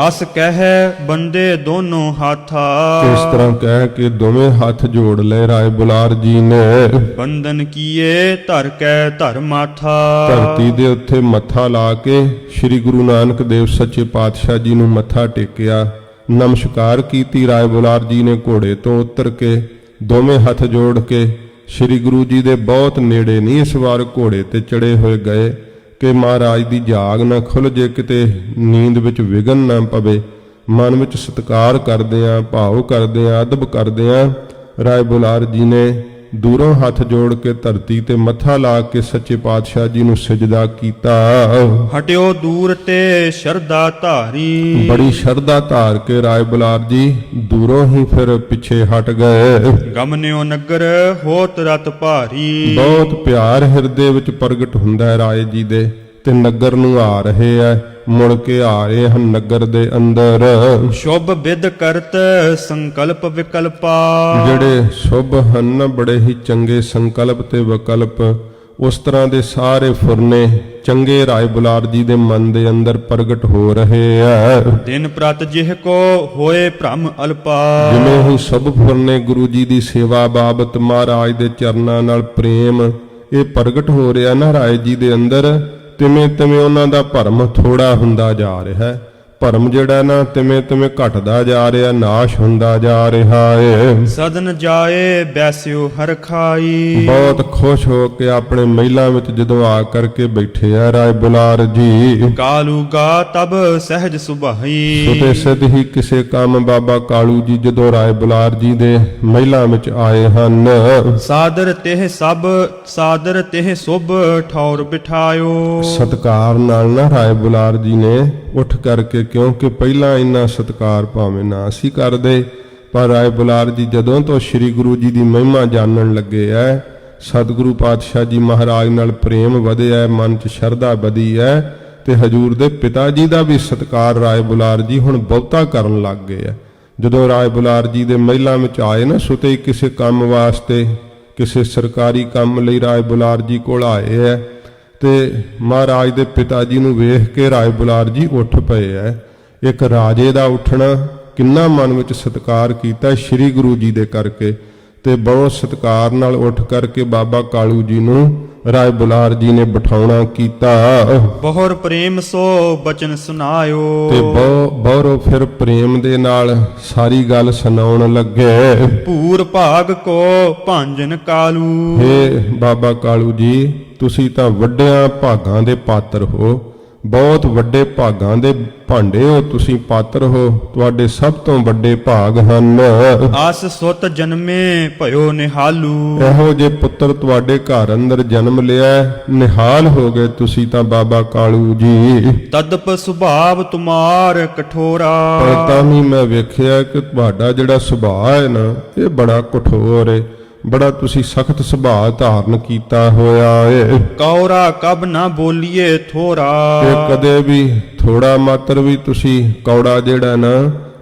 ਅਸ ਕਹਿ ਬੰਦੇ ਦੋਨੋਂ ਹਾਥਾ। ਇਸ ਤਰ੍ਹਾਂ ਕਹਿ ਕੇ ਦੋਵੇਂ ਹੱਥ ਜੋੜ ਲਏ ਰਾਏ ਬੁਲਾਰ ਜੀ ਨੇ। ਬੰਧਨ ਕੀਏ ਧਰ ਕੈ ਧਰ ਮਾਥਾ। ਧਰਤੀ ਦੇ ਉੱਤੇ ਮੱਥਾ ਲਾ ਕੇ ਸ੍ਰੀ ਗੁਰੂ ਨਾਨਕ ਦੇਵ ਸੱਚੇ ਪਾਤਸ਼ਾਹ ਜੀ ਨੂੰ ਮੱਥਾ ਟੇਕਿਆ, ਨਮਸਕਾਰ ਕੀਤੀ। ਰਾਏ ਬੁਲਾਰ ਜੀ ਨੇ ਘੋੜੇ ਤੋਂ ਉਤਰ ਕੇ ਦੋਵੇਂ ਹੱਥ ਜੋੜ ਕੇ ਸ੍ਰੀ ਗੁਰੂ ਜੀ ਦੇ ਬਹੁਤ ਨੇੜੇ ਨਹੀਂ ਇਸ ਵਾਰ ਘੋੜੇ ਤੇ ਚੜੇ ਹੋਏ ਗਏ ਕਿ ਮਹਾਰਾਜ ਦੀ ਜਾਗ ਨਾ ਖੁੱਲ੍ਹ ਜੇ, ਕਿਤੇ ਨੀਂਦ ਵਿੱਚ ਵਿਘਨ ਨਾ ਪਵੇ। ਮਨ ਵਿੱਚ ਸਤਿਕਾਰ ਕਰਦੇ ਆ, ਭਾਵ ਕਰਦੇ ਆ, ਅਦਬ ਕਰਦੇ ਆ। ਰਾਏ ਬੁਲਾਰ ਜੀ ਨੇ ਦੂਰੋਂ ਹੱਥ ਜੋੜ ਕੇ ਧਰਤੀ ਤੇ ਮੱਥਾ ਲਾ ਕੇ ਸੱਚੇ ਪਾਤਸ਼ਾਹ ਜੀ ਨੂੰ ਸਜਦਾ ਕੀਤਾ। ਹਟਿਓ ਦੂਰ ਤੇ ਸ਼ਰਧਾ ਧਾਰੀ। ਬੜੀ ਸ਼ਰਧਾ ਧਾਰ ਕੇ ਰਾਏ ਬੁਲਾਰ ਜੀ ਦੂਰੋਂ ਹੀ ਫਿਰ ਪਿੱਛੇ ਹਟ ਗਏ। ਗਮਨਿਓ ਨਗਰ ਹੋਤ ਰਤ ਭਾਰੀ। ਬਹੁਤ ਪਿਆਰ ਹਿਰਦੇ ਵਿੱਚ ਪ੍ਰਗਟ ਹੁੰਦਾ ਹੈ ਰਾਏ ਜੀ ਦੇ, ਤੇ ਨਗਰ ਨੂੰ ਆ ਰਹੇ ਐ, ਮੁੜ ਕੇ ਆ ਰਹੇ ਹਨ ਨਗਰ ਦੇ ਅੰਦਰ। ਸ਼ੁਭ ਵਿਦ ਕਰਤ ਸੰਕਲਪ ਵਿਕਲਪਾ। ਜਿਹੜੇ ਸ਼ੁਭ ਹਨ ਬੜੇ ਹੀ ਚੰਗੇ ਸੰਕਲਪ ਤੇ ਵਿਕਲਪ, ਉਸ ਤਰ੍ਹਾਂ ਦੇ ਸਾਰੇ ਫੁਰਨੇ ਚੰਗੇ ਰਾਏ ਬੁਲਾਰ ਜੀ ਦੇ ਮਨ ਦੇ ਅੰਦਰ ਪ੍ਰਗਟ ਹੋ ਰਹੇ ਐ। ਦਿਨ ਪ੍ਰਤ ਜਿਹ ਕੋ ਹੋਏ ਭ੍ਰਮ ਅਲਪਾ। ਜਿਵੇਂ ਹੀ ਸ਼ੁਭ ਫੁਰਨੇ ਗੁਰੂ ਜੀ ਦੀ ਸੇਵਾ ਬਾਬਤ ਮਹਾਰਾਜ ਦੇ ਚਰਨਾਂ ਨਾਲ ਪ੍ਰੇਮ ਇਹ ਪ੍ਰਗਟ ਹੋ ਰਿਹਾ ਨਾ ਰਾਏ ਜੀ ਦੇ ਅੰਦਰ, ਤਿਵੇਂ ਤਿਵੇਂ ਉਹਨਾਂ ਦਾ ਭਰਮ ਥੋੜਾ ਹੁੰਦਾ ਜਾ ਰਿਹਾ ਹੈ। ਭਰਮ ਜਿਹੜਾ ਨਾ ਤਿਵੇਂ ਤਿਵੇਂ ਘਟਦਾ ਜਾ ਰਿਹਾ, ਨਾਸ਼ ਹੁੰਦਾ ਜਾ ਰਿਹਾ ਏ। ਸਦਨ ਜਾਏ ਬੈਸਿਓ ਹਰ ਖਾਈ। ਬਹੁਤ ਖੁਸ਼ ਹੋ ਕੇ ਆਪਣੇ ਮਹਿਲਾਂ ਵਿੱਚ ਜਦੋਂ ਆ ਕਰਕੇ ਬੈਠੇ ਆ ਰਾਏ ਬੁਲਾਰ ਜੀ। ਕਾਲੂ ਗਾ ਤਬ ਸਹਿਜ ਸੁਭਾਈ। ਸੁਤੇ ਸਿੱਧ ਹੀ ਕਿਸੇ ਕੰਮ ਬਾਬਾ ਕਾਲੂ ਜੀ ਜਦੋਂ ਰਾਏ ਬੁਲਾਰ ਜੀ ਦੇ ਮਹਿਲਾਂ ਵਿੱਚ ਆਏ ਹਨ। ਸਾਦਰ ਤਿਹ ਸੁਭ ਠੌਰ ਬਿਠਾਇਓ। ਸਤਕਾਰ ਨਾਲ ਨਾ ਰਾਏ ਬੁਲਾਰ ਜੀ ਨੇ ਉੱਠ ਕਰਕੇ, ਕਿਉਂਕਿ ਪਹਿਲਾਂ ਇੰਨਾ ਸਤਕਾਰ ਭਾਵੇਂ ਨਾ ਸੀ ਕਰਦੇ, ਪਰ ਰਾਏ ਬੁਲਾਰ ਜੀ ਜਦੋਂ ਤੋਂ ਸ੍ਰੀ ਗੁਰੂ ਜੀ ਦੀ ਮਹਿਮਾ ਜਾਣਨ ਲੱਗੇ ਐ, ਸਤਿਗੁਰੂ ਪਾਤਸ਼ਾਹ ਜੀ ਮਹਾਰਾਜ ਨਾਲ ਪ੍ਰੇਮ ਵਧਿਆ, ਮਨ 'ਚ ਸ਼ਰਧਾ ਵਧੀ ਐ, ਤੇ ਹਜੂਰ ਦੇ ਪਿਤਾ ਜੀ ਦਾ ਵੀ ਸਤਕਾਰ ਰਾਏ ਬੁਲਾਰ ਜੀ ਹੁਣ ਬਹੁਤਾ ਕਰਨ ਲੱਗ ਗਏ ਐ। ਜਦੋਂ ਰਾਏ ਬੁਲਾਰ ਜੀ ਦੇ ਮਹਿਲਾਂ ਵਿੱਚ ਆਏ ਨਾ ਸੁਤੇ ਕਿਸੇ ਕੰਮ ਵਾਸਤੇ, ਕਿਸੇ ਸਰਕਾਰੀ ਕੰਮ ਲਈ ਰਾਏ ਬੁਲਾਰ ਜੀ ਕੋਲ ਆਏ ਐ, ਤੇ ਮਹਾਰਾਜ ਦੇ ਪਿਤਾ ਜੀ ਨੂੰ ਵੇਖ ਕੇ ਰਾਏ ਬੁਲਾਰ ਜੀ ਉੱਠ ਪਏ ਐ। ਇੱਕ ਰਾਜੇ ਦਾ ਉੱਠਣਾ ਕਿੰਨਾ ਮਨ ਵਿੱਚ ਸਤਿਕਾਰ ਕੀਤਾ ਸ੍ਰੀ ਗੁਰੂ ਜੀ ਦੇ ਕਰਕੇ, ਤੇ ਬਹੁਤ ਸਤਿਕਾਰ ਨਾਲ ਉੱਠ ਕਰਕੇ ਬਾਬਾ ਕਾਲੂ ਜੀ ਨੂੰ ਰਾਏ ਬੁਲਾਰ ਜੀ ਨੇ ਬਿਠਾਉਣਾ ਕੀਤਾ। ਬਹੁਰ ਪ੍ਰੇਮ ਸੋ ਬਚਨ ਸੁਨਾਇਓ। ਤੇ ਬਹੁਰੋ ਫਿਰ ਪ੍ਰੇਮ ਦੇ ਨਾਲ ਸਾਰੀ ਗੱਲ ਸੁਣਾਉਣ ਲੱਗੇ। ਭੂਰ ਭਾਗ ਕੋ ਭਾਂਜਨ ਕਾਲੂ। ਹੇ ਬਾਬਾ ਕਾਲੂ ਜੀ, ਤੁਸੀਂ ਤਾਂ ਵੱਡਿਆਂ ਭਾਗਾਂ ਦੇ ਪਾਤਰ ਹੋ, ਬਹੁਤ ਵੱਡੇ ਭਾਗਾਂ ਦੇ ਭਾਂਡੇ ਹੋ, ਤੁਸੀਂ ਪਾਤਰ ਹੋ, ਤੁਹਾਡੇ ਸਭ ਤੋਂ ਵੱਡੇ ਭਾਗ ਹਨ। ਆਸ ਸੁਤ ਜਨਮੇ ਭਇਓ ਨਿਹਾਲੂ। ਇਹੋ ਜੇ ਪੁੱਤਰ ਤੁਹਾਡੇ ਘਰ ਅੰਦਰ ਜਨਮ ਲਿਆ, ਨਿਹਾਲ ਹੋ ਗਏ ਤੁਸੀਂ ਤਾਂ ਬਾਬਾ ਕਾਲੂ ਜੀ। ਤਦਪ ਸੁਭਾਵ ਤੁਮਾਰ ਕਠੋਰਾ। ਪਰ ਤਾਂ ਵੀ ਮੈਂ ਵੇਖਿਆ ਕਿ ਤੁਹਾਡਾ ਜਿਹੜਾ ਸੁਭਾਅ ਹੈ ਨਾ, ਇਹ ਬੜਾ ਕਠੋਰ ਹੈ, ਬੜਾ ਤੁਸੀਂ ਸਖਤ ਸੁਭਾਅ ਧਾਰਨ ਕੀਤਾ ਹੋਇਆ ਏ। ਕੌਰਾ ਕਬ ਨਾ ਬੋਲੀਏ ਥੋਰਾ। ਤੇ ਕਦੇ ਵੀ ਥੋੜਾ ਮਾਤਰ ਵੀ ਤੁਸੀਂ ਕੌੜਾ ਜਿਹੜਾ ਨਾ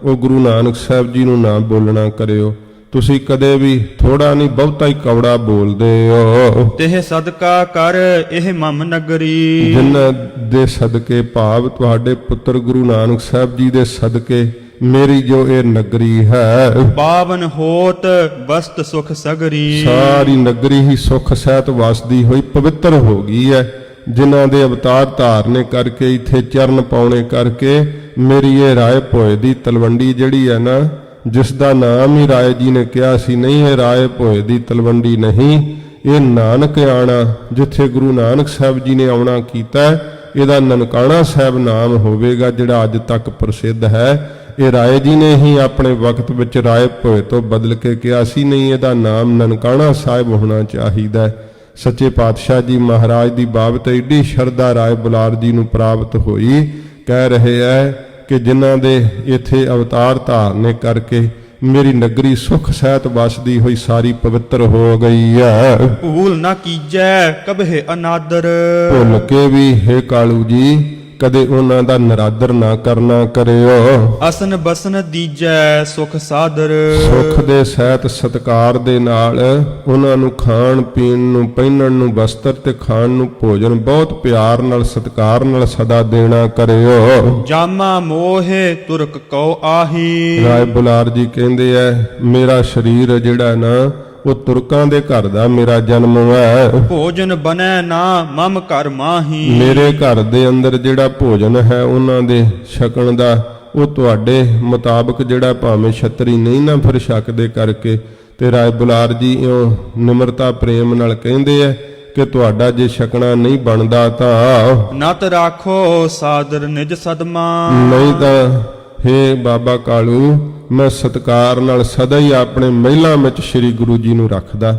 ਉਹ ਗੁਰੂ ਨਾਨਕ ਸਾਹਿਬ ਜੀ ਨੂੰ ਨਾ ਬੋਲਣਾ ਕਰਿਓ। ਤੁਸੀਂ ਕਦੇ ਵੀ ਥੋੜਾ ਨਹੀਂ ਬਹੁਤਾ ਹੀ ਕੌੜਾ ਬੋਲਦੇ ਹੋ। ਤਿਹ ਸਦਕਾ ਕਰ ਇਹ ਮਮ ਨਗਰੀ। ਜਿਨ੍ਹਾਂ ਦੇ ਸਦਕੇ ਭਾਵ ਤੁਹਾਡੇ ਪੁੱਤਰ ਗੁਰੂ ਨਾਨਕ ਸਾਹਿਬ ਜੀ ਦੇ ਸਦਕੇ ਮੇਰੀ ਜੋ ਇਹ ਨਗਰੀ ਹੈ, ਪਾਵਨ ਹੋਤ ਵਸਤ ਸੁਖ ਸਗਰੀ। ਸਾਰੀ ਨਗਰੀ ਹੀ ਸੁਖ ਸਹਿਤ ਵਸਦੀ ਹੋਈ ਪਵਿੱਤਰ ਹੋ ਗਈ ਹੈ। ਜਿਨ੍ਹਾਂ ਦੇ ਅਵਤਾਰ ਧਾਰਨੇ ਕਰਕੇ ਇੱਥੇ ਚਰਨ ਪਾਉਣੇ ਕਰਕੇ ਮੇਰੀ ਇਹ ਰਾਏ ਭੋਏ ਦੀ ਤਲਵੰਡੀ ਜਿਹੜੀ ਹੈ ਨਾ, ਜਿਸ ਦਾ ਨਾਮ ਹੀ ਰਾਏ ਜੀ ਨੇ ਕਿਹਾ ਸੀ, ਨਹੀਂ ਇਹ ਰਾਏ ਭੋਏ ਦੀ ਤਲਵੰਡੀ ਨਹੀਂ, ਇਹ ਨਾਨਕ ਆਣਾ, ਜਿੱਥੇ ਗੁਰੂ ਨਾਨਕ ਸਾਹਿਬ ਜੀ ਨੇ ਆਉਣਾ ਕੀਤਾ, ਇਹਦਾ ਨਨਕਾਣਾ ਸਾਹਿਬ ਨਾਮ ਹੋਵੇਗਾ ਜਿਹੜਾ ਅੱਜ ਤੱਕ ਪ੍ਰਸਿੱਧ ਹੈ। ਇਹ ਰਾਏ ਜੀ ਨੇ ਹੀ ਆਪਣੇ ਵਕਤ ਵਿੱਚ ਰਾਏ ਭੋਏ ਤੋਂ ਬਦਲ ਕੇ ਕਿਹਾ ਸੀ, ਨਹੀਂ ਇਹਦਾ ਨਾਮ ਨਨਕਾਣਾ ਸਾਹਿਬ ਹੋਣਾ ਚਾਹੀਦਾ। ਸੱਚੇ ਪਾਤਸ਼ਾਹ ਜੀ ਮਹਾਰਾਜ ਦੀ ਬਾਬਤ ਏਡੀ ਸ਼ਰਧਾ ਰਾਏ ਬੁਲਾਰ ਜੀ ਨੂੰ ਪ੍ਰਾਪਤ ਹੋਈ। ਕਹਿ ਰਹੇ ਹੈ ਕਿ ਜਿਨ੍ਹਾਂ ਦੇ ਇੱਥੇ ਅਵਤਾਰ ਧਾਰਨੇ ਕਰਕੇ ਮੇਰੀ ਨਗਰੀ ਸੁਖ ਸਹਿਤ ਵਸਦੀ ਹੋਈ ਸਾਰੀ ਪਵਿੱਤਰ ਹੋ ਗਈ ਹੈ। ਭੂਲ ਨਾ ਕੀਜੈ ਕਬਹਿ ਅਨਾਦਰ। ਭੁੱਲ ਕੇ ਵੀ ਹੇ ਕਾਲੂ ਜੀ ਕਦੇ ਉਹਨਾਂ ਦਾ ਨਰਾਦਰ ਨਾ ਕਰਨਾ ਕਰਿਓ। ਅਸਨ ਬਸਨ ਦੀਜੈ ਸੁਖ ਸਾਦਰ। ਸੁਖ ਦੇ ਸਹਿਤ ਸਤਕਾਰ ਦੇ ਨਾਲ ਉਹਨਾਂ ਨੂੰ ਖਾਣ ਪੀਣ ਨੂੰ, ਪਹਿਨਣ ਨੂੰ ਵਸਤਰ ਤੇ ਖਾਣ ਨੂੰ ਭੋਜਨ ਬਹੁਤ ਪਿਆਰ ਨਾਲ ਸਤਕਾਰ ਨਾਲ ਸਦਾ ਦੇਣਾ ਕਰਿਓ। ਜਾਮਾ ਮੋਹੇ ਤੁਰਕ ਕਉ ਆਹੀ। ਰਾਏ ਬੁਲਾਰ ਜੀ ਕਹਿੰਦੇ ਐ ਮੇਰਾ ਸਰੀਰ ਜਿਹੜਾ ਨਾ ਉਹ ਤੁਰਕਾਂ ਦੇ ਘਰ ਦਾ ਮੇਰਾ ਜਨਮ ਹੈ। ਭੋਜਨ ਬਨੈ ਨਾ ਮਮ ਘਰ ਮਾਹੀ। ਮੇਰੇ ਘਰ ਦੇ ਅੰਦਰ ਜਿਹੜਾ ਭੋਜਨ ਹੈ ਉਹਨਾਂ ਦੇ ਛਕਣ ਦਾ ਉਹ ਤੁਹਾਡੇ ਮੁਤਾਬਕ ਜਿਹੜਾ ਭਾਵੇਂ ਛਤਰੀ ਨਹੀਂ ਨਾ ਫਿਰ ਛਕਦੇ ਕਰਕੇ, ਤੇ ਰਾਏ ਬੁਲਾਰ ਜੀ ਇਉਂ ਨਿਮਰਤਾ ਪ੍ਰੇਮ ਨਾਲ ਕਹਿੰਦੇ ਐ ਕਿ ਤੁਹਾਡਾ ਜੇ ਛਕਣਾ ਨਹੀਂ ਬਣਦਾ ਤਾਂ ਨਤ ਰਾਖੋ ਸਾਦਰ ਨਿਜ ਸਦਮਾ। ਨਹੀਂ ਤਾਂ ਹੇ ਬਾਬਾ ਕਾਲੂ ਮੈਂ ਸਤਕਾਰ ਨਾਲ ਸਦਾ ਹੀ ਆਪਣੇ ਮਹਿਲਾਂ ਵਿੱਚ ਸ੍ਰੀ ਗੁਰੂ ਜੀ ਨੂੰ ਰੱਖਦਾ,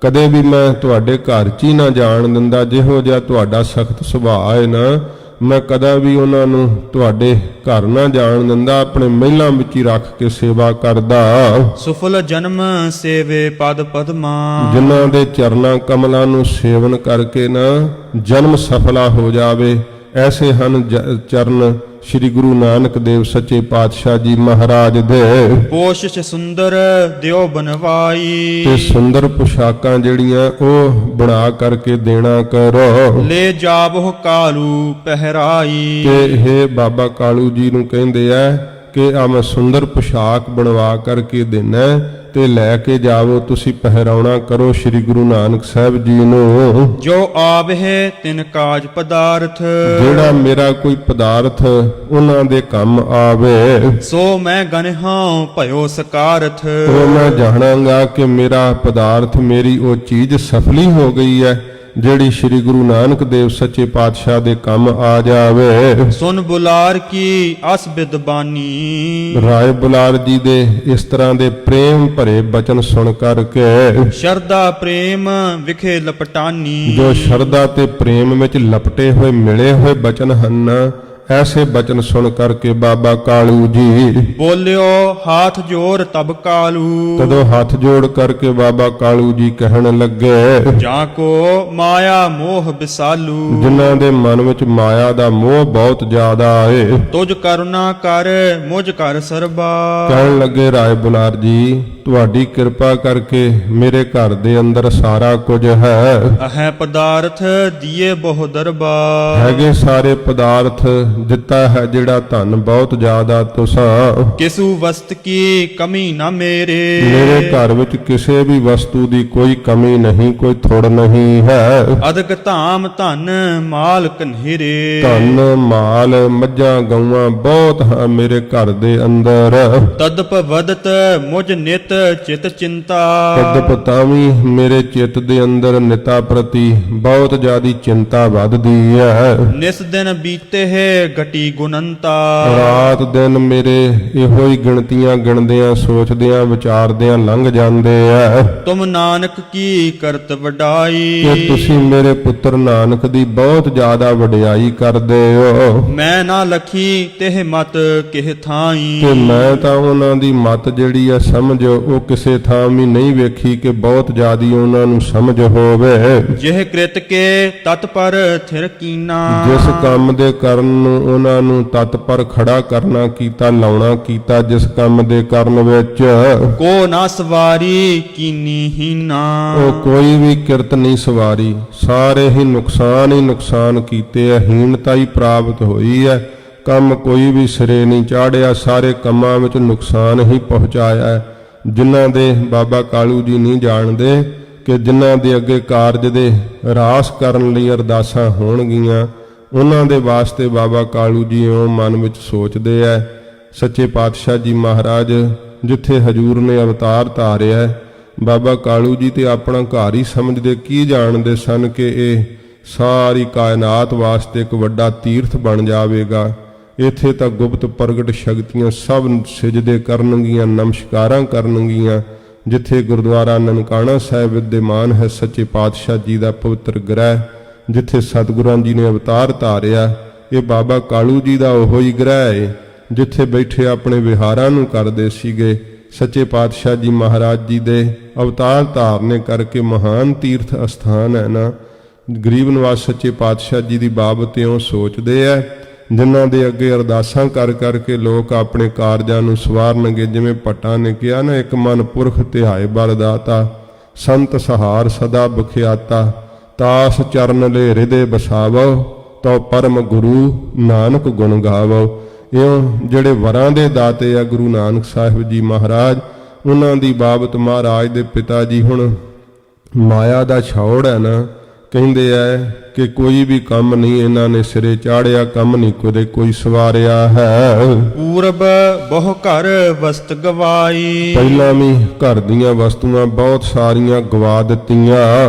ਕਦੇ ਵੀ ਮੈਂ ਤੁਹਾਡੇ ਘਰ 'ਚ ਹੀ ਨਾ ਜਾਣ ਦਿੰਦਾ। ਜਿਹੋ ਜਿਹਾ ਤੁਹਾਡਾ ਸਖਤ ਸੁਭਾਅ ਹੈ ਨਾ, ਮੈਂ ਕਦਾ ਵੀ ਉਹਨਾਂ ਨੂੰ ਤੁਹਾਡੇ ਘਰ ਨਾ ਜਾਣ ਦਿੰਦਾ, ਆਪਣੇ ਮਹਿਲਾਂ ਵਿੱਚ ਹੀ ਰੱਖ ਕੇ ਸੇਵਾ ਕਰਦਾ। ਸੁਫਲ ਜਨਮ ਸੇਵੇ ਪਦ ਪਦਮਾ, ਜਿਨ੍ਹਾਂ ਦੇ ਚਰਨਾਂ ਕਮਲਾਂ ਨੂੰ ਸੇਵਨ ਕਰਕੇ ਨਾ ਜਨਮ ਸਫਲਾ ਹੋ ਜਾਵੇ, ਐਸੇ ਹਨ ਚਰਨ ਸ੍ਰੀ ਗੁਰੂ ਨਾਨਕ ਦੇਵ ਸੱਚੇ ਪਾਤਸ਼ਾਹ ਜੀ ਮਹਾਰਾਜ ਦੇ। ਪੋਸ਼ਿਸ਼ ਸੁੰਦਰ ਦਿਓ ਬਨਵਾਈ, ਤੇ ਸੁੰਦਰ ਪੁਸ਼ਾਕਾਂ ਜਿਹੜੀਆਂ ਉਹ ਬਣਾ ਕਰਕੇ ਦੇਣਾ ਕਰੋ। ਲੈ ਜਾਵੋ ਕਾਲੂ ਪਹਿਰਾਈ, ਤੇ ਇਹ ਬਾਬਾ ਕਾਲੂ ਜੀ ਨੂੰ ਕਹਿੰਦੇ ਆ ਕਿ ਆ ਮੈਂ ਸੁੰਦਰ ਪੁਸ਼ਾਕ ਬਣਵਾ ਕਰਕੇ ਦੇਣਾ ਤੇ ਲੈ ਕੇ ਜਾਵੋ, ਤੁਸੀਂ ਪਹਿਰਾਉਣਾ ਕਰੋ ਸ੍ਰੀ ਗੁਰੂ ਨਾਨਕ ਸਾਹਿਬ ਜੀ ਨੂੰ। ਜੋ ਆਵਹਿ ਤਿਨ ਕਾਜ ਪਦਾਰਥ, ਜਿਹੜਾ ਮੇਰਾ ਕੋਈ ਪਦਾਰਥ ਉਹਨਾਂ ਦੇ ਕੰਮ ਆਵੇ, ਸੋ ਮੈਂ ਗਨਹਾਂ ਭਇਓ ਸਕਾਰਥ। ਉਹ ਮੈਂ ਜਾਣਾਂਗਾ ਕਿ ਮੇਰਾ ਪਦਾਰਥ, ਮੇਰੀ ਉਹ ਚੀਜ਼ ਸਫਲੀ ਹੋ ਗਈ ਹੈ ਜਿਹੜੀ ਸ੍ਰੀ ਗੁਰੂ ਨਾਨਕ ਦੇਵ ਸੱਚੇ ਪਾਤਸ਼ਾਹ ਦੇ ਕੰਮ ਆ ਜਾਵੇ। ਸੁਨ ਬੁਲਾਰ ਕੀ ਅਸ ਬਿਦਬਾਨੀ, ਰਾਏ ਬੁਲਾਰ ਜੀ ਦੇ ਇਸ ਤਰ੍ਹਾਂ ਦੇ ਪ੍ਰੇਮ ਭਰੇ ਬਚਨ ਸੁਣ ਕਰਕੇ ਸ਼ਰਧਾ ਪ੍ਰੇਮ ਵਿਖੇ ਲਪਟਾਨੀ, ਜੋ ਸ਼ਰਧਾ ਤੇ ਪ੍ਰੇਮ ਵਿੱਚ ਲਪਟੇ ਹੋਏ ਮਿਲੇ ਹੋਏ ਬਚਨ ਹਨ, ਐਸੇ ਬਚਨ ਸੁਣ ਕਰਕੇ ਬਾਬਾ ਕਾਲੂ ਜੀ ਬੋਲਿਓ ਹਾਥ ਜੋੜ ਤਬ ਕਾਲੂ, ਤਦੋਂ ਹੱਥ ਜੋੜ ਕਰਕੇ ਬਾਬਾ ਕਾਲੂ ਜੀ ਕਹਿਣ ਲੱਗੇ, ਜਾਂ ਕੋ ਮਾਇਆ ਮੋਹ ਬਿਸਾਲੂ, ਜਿਨ੍ਹਾਂ ਦੇ ਮਨ ਵਿੱਚ ਮਾਇਆ ਦਾ ਮੋਹ ਬਹੁਤ ਜ਼ਿਆਦਾ ਹੈ, ਤੁਝ ਕਰੁਣਾ ਕਰ ਮੁਝ ਕਰ ਸਰਬਾ। ਕਹਿਣ ਲੱਗੇ ਰਾਏ ਬੁਲਾਰ ਜੀ, ਤੁਹਾਡੀ ਕਿਰਪਾ ਕਰਕੇ ਮੇਰੇ ਘਰ ਦੇ ਅੰਦਰ ਸਾਰਾ ਕੁਝ ਹੈ, ਅਹੈ ਪਦਾਰਥ ਦੀਏ ਬਹੁ ਦਰਬਾ, ਹੈਗੇ ਸਾਰੇ ਪਦਾਰਥ, ਦਿੱਤਾ ਹੈ ਜਿਹੜਾ ਧਨ ਬਹੁਤ ਜ਼ਿਆਦਾ ਤੁਸਾਂ। ਕਿਸੂ ਵਸਤ ਕੀ ਕਮੀ ਨਾ ਮੇਰੇ, ਮੇਰੇ ਘਰ ਵਿੱਚ ਕਿਸੇ ਵੀ ਵਸਤੂ ਦੀ ਕੋਈ ਕਮੀ ਨਹੀਂ, ਕੋਈ ਥੁੜ ਨਹੀਂ ਹੈ। ਅਦਕ ਧਾਮ ਧਨ ਮਾਲ ਕਨਹਿਰੇ, ਧਨ ਮਾਲ ਮੱਝਾਂ ਗਊਆਂ ਬਹੁਤ ਹੈ ਮੇਰੇ ਘਰ ਦੇ ਅੰਦਰ। ਤਦਪ ਵਦਤ ਮੁਝ ਨਿਤ ਚਿਤ ਚਿੰਤਾ, ਤਦਪਤਾਵੀ ਮੇਰੇ ਚਿੱਤ ਦੇ ਅੰਦਰ ਨਿਤਾ ਪ੍ਰਤੀ ਬਹੁਤ ਜ਼ਿਆਦੀ ਚਿੰਤਾ ਵੱਧਦੀ ਹੈ। ਨਿਸ ਦਿਨ ਬੀਤੇ ਹੈ ਘਟੀ ਗੁਨੰਤਾ, ਰਾਤ ਦਿਨ ਮੇਰੇ ਇਹੋ ਹੀ ਗਿਣਤੀਆਂ ਗਿਣਦਿਆਂ ਸੋਚਦਿਆਂ ਵਿਚਾਰਦਿਆਂ ਲੰਘ ਜਾਂਦੇ ਆ। ਤੁਮ ਨਾਨਕ ਕੀ ਕਰਤ ਵਡਾਈ, ਕਿ ਤੁਸੀਂ ਮੇਰੇ ਪੁੱਤਰ ਨਾਨਕ ਦੀ ਬਹੁਤ ਜ਼ਿਆਦਾ ਵਡਿਆਈ ਕਰਦੇ ਹੋ। ਮੈਂ ਨਾ ਲਖੀ ਤਿਹ ਮਤ ਕਿਹ ਥਾਈ, ਤੇ ਮੈਂ ਤਾਂ ਉਹਨਾਂ ਦੀ ਮਤ ਜਿਹੜੀ ਆ ਸਮਝ ਉਹ ਕਿਸੇ ਥਾਂ ਵੀ ਨਹੀਂ ਵੇਖੀ ਕਿ ਬਹੁਤ ਜ਼ਿਆਦੀ ਉਹਨਾਂ ਨੂੰ ਸਮਝ ਹੋਵੇ। ਜਿਹ ਕ੍ਰਿਤ ਕੇ ਤਤਪਰ ਥਿਰ ਕੀਨਾ, ਜਿਸ ਕੰਮ ਦੇ ਕਰਨ ਨੂੰ ਉਹਨਾਂ ਨੂੰ ਤਤਪਰ ਖੜਾ ਕਰਨਾ ਕੀਤਾ, ਲਾਉਣਾ ਕੀਤਾ, ਜਿਸ ਕੰਮ ਦੇ ਕਰਨ ਵਿੱਚ ਕੋ ਨਾ ਸਵਾਰੀ ਕੀਨੀ ਹੀਨਾ, ਉਹ ਕੋਈ ਵੀ ਕਿਰਤ ਨਹੀਂ ਸਵਾਰੀ, ਸਾਰੇ ਹੀ ਨੁਕਸਾਨ ਕੀਤੇ ਆ, ਹੀਣਤਾ ਹੀ ਪ੍ਰਾਪਤ ਹੋਈ ਹੈ। ਕੰਮ ਕੋਈ ਵੀ ਸਿਰੇ ਨਹੀਂ ਚਾੜਿਆ, ਸਾਰੇ ਕੰਮਾਂ ਵਿੱਚ ਨੁਕਸਾਨ ਹੀ ਪਹੁੰਚਾਇਆ ਹੈ। ਜਿਨ੍ਹਾਂ ਦੇ ਬਾਬਾ ਕਾਲੂ ਜੀ ਨਹੀਂ ਜਾਣਦੇ ਕਿ ਜਿਨ੍ਹਾਂ ਦੇ ਅੱਗੇ ਕਾਰਜ ਦੇ ਰਾਸ ਕਰਨ ਲਈ ਅਰਦਾਸਾਂ ਹੋਣਗੀਆਂ, ਉਹਨਾਂ ਦੇ ਵਾਸਤੇ ਬਾਬਾ ਕਾਲੂ ਜੀ ਉਹ ਮਨ ਵਿੱਚ ਸੋਚਦੇ ਐ। ਸੱਚੇ ਪਾਤਸ਼ਾਹ ਜੀ ਮਹਾਰਾਜ ਜਿੱਥੇ ਹਜੂਰ ਨੇ ਅਵਤਾਰ ਧਾਰਿਆ, ਬਾਬਾ ਕਾਲੂ ਜੀ ਤੇ ਆਪਣਾ ਘਰ ਹੀ ਸਮਝਦੇ, ਕੀ ਜਾਣਦੇ ਸਨ ਕਿ ਇਹ ਸਾਰੀ ਕਾਇਨਾਤ ਵਾਸਤੇ ਇੱਕ ਵੱਡਾ ਤੀਰਥ ਬਣ ਜਾਵੇਗਾ। ਇੱਥੇ ਤਾਂ ਗੁਪਤ ਪ੍ਰਗਟ ਸ਼ਕਤੀਆਂ ਸਭ ਸਿਜਦੇ ਕਰਨਗੀਆਂ, ਨਮਸਕਾਰਾਂ ਕਰਨਗੀਆਂ। ਜਿੱਥੇ ਗੁਰਦੁਆਰਾ ਨਨਕਾਣਾ ਸਾਹਿਬ ਵਿਦਿਮਾਨ ਹੈ, ਸੱਚੇ ਪਾਤਸ਼ਾਹ ਜੀ ਦਾ ਪਵਿੱਤਰ ਗ੍ਰਹਿ, ਜਿੱਥੇ ਸਤਿਗੁਰਾਂ ਜੀ ਨੇ ਅਵਤਾਰ ਧਾਰਿਆ, ਇਹ ਬਾਬਾ ਕਾਲੂ ਜੀ ਦਾ ਉਹੋ ਹੀ ਗ੍ਰਹਿ ਹੈ ਜਿੱਥੇ ਬੈਠੇ ਆਪਣੇ ਵਿਹਾਰਾਂ ਨੂੰ ਕਰਦੇ ਸੀਗੇ। ਸੱਚੇ ਪਾਤਸ਼ਾਹ ਜੀ ਮਹਾਰਾਜ ਜੀ ਦੇ ਅਵਤਾਰ ਧਾਰਨੇ ਕਰਕੇ ਮਹਾਨ ਤੀਰਥ ਅਸਥਾਨ ਹੈ ਨਾ। ਗਰੀਬ ਨਿਵਾਸ ਸੱਚੇ ਪਾਤਸ਼ਾਹ ਜੀ ਦੀ ਬਾਬਤ ਇਉਂ ਸੋਚਦੇ ਐ, ਜਿਨ੍ਹਾਂ ਦੇ ਅੱਗੇ ਅਰਦਾਸਾਂ ਕਰ ਕਰਕੇ ਲੋਕ ਆਪਣੇ ਕਾਰਜਾਂ ਨੂੰ ਸਵਾਰਨਗੇ। ਜਿਵੇਂ ਭੱਟਾਂ ਨੇ ਕਿਹਾ ਨਾ, ਇੱਕ ਮਨ ਪੁਰਖ ਧਿਆਏ ਬਲਦਾਤਾ, ਸੰਤ ਸਹਾਰ ਸਦਾ ਬਖਿਆਤਾ, ਤਾਸ ਚਰਨ ਲੈ ਹਿਰਦੇ ਬਸਾਵੋ, ਤਉ ਪਰਮ ਗੁਰੂ ਨਾਨਕ ਗੁਣ ਗਾਵੋ। ਇਉਂ ਜਿਹੜੇ ਵਰਾਂ ਦੇ ਦਾਤੇ ਆ ਗੁਰੂ ਨਾਨਕ ਸਾਹਿਬ ਜੀ ਮਹਾਰਾਜ, ਉਹਨਾਂ ਦੀ ਬਾਬਤ ਮਹਾਰਾਜ ਦੇ ਪਿਤਾ ਜੀ ਹੁਣ ਮਾਇਆ ਦਾ ਛੋੜ ਹੈ ਨਾ, ਕਹਿੰਦੇ ਐ ਕਿ ਕੋਈ ਵੀ ਕੰਮ ਨਹੀਂ ਇਹਨਾਂ ਨੇ ਸਿਰੇ ਚਾੜਿਆ, ਕੰਮ ਨਹੀਂ ਕੋਈ ਸਵਾਰਿਆ ਹੈ। ਪੂਰਬ ਬਹੁ ਘਰ ਵਸਤ ਗਵਾਈ, ਪਹਿਲਾਂ ਵੀ ਘਰ ਦੀਆਂ ਵਸਤੂਆਂ ਬਹੁਤ ਸਾਰੀਆਂ ਗਵਾ ਦਿੱਤੀਆਂ।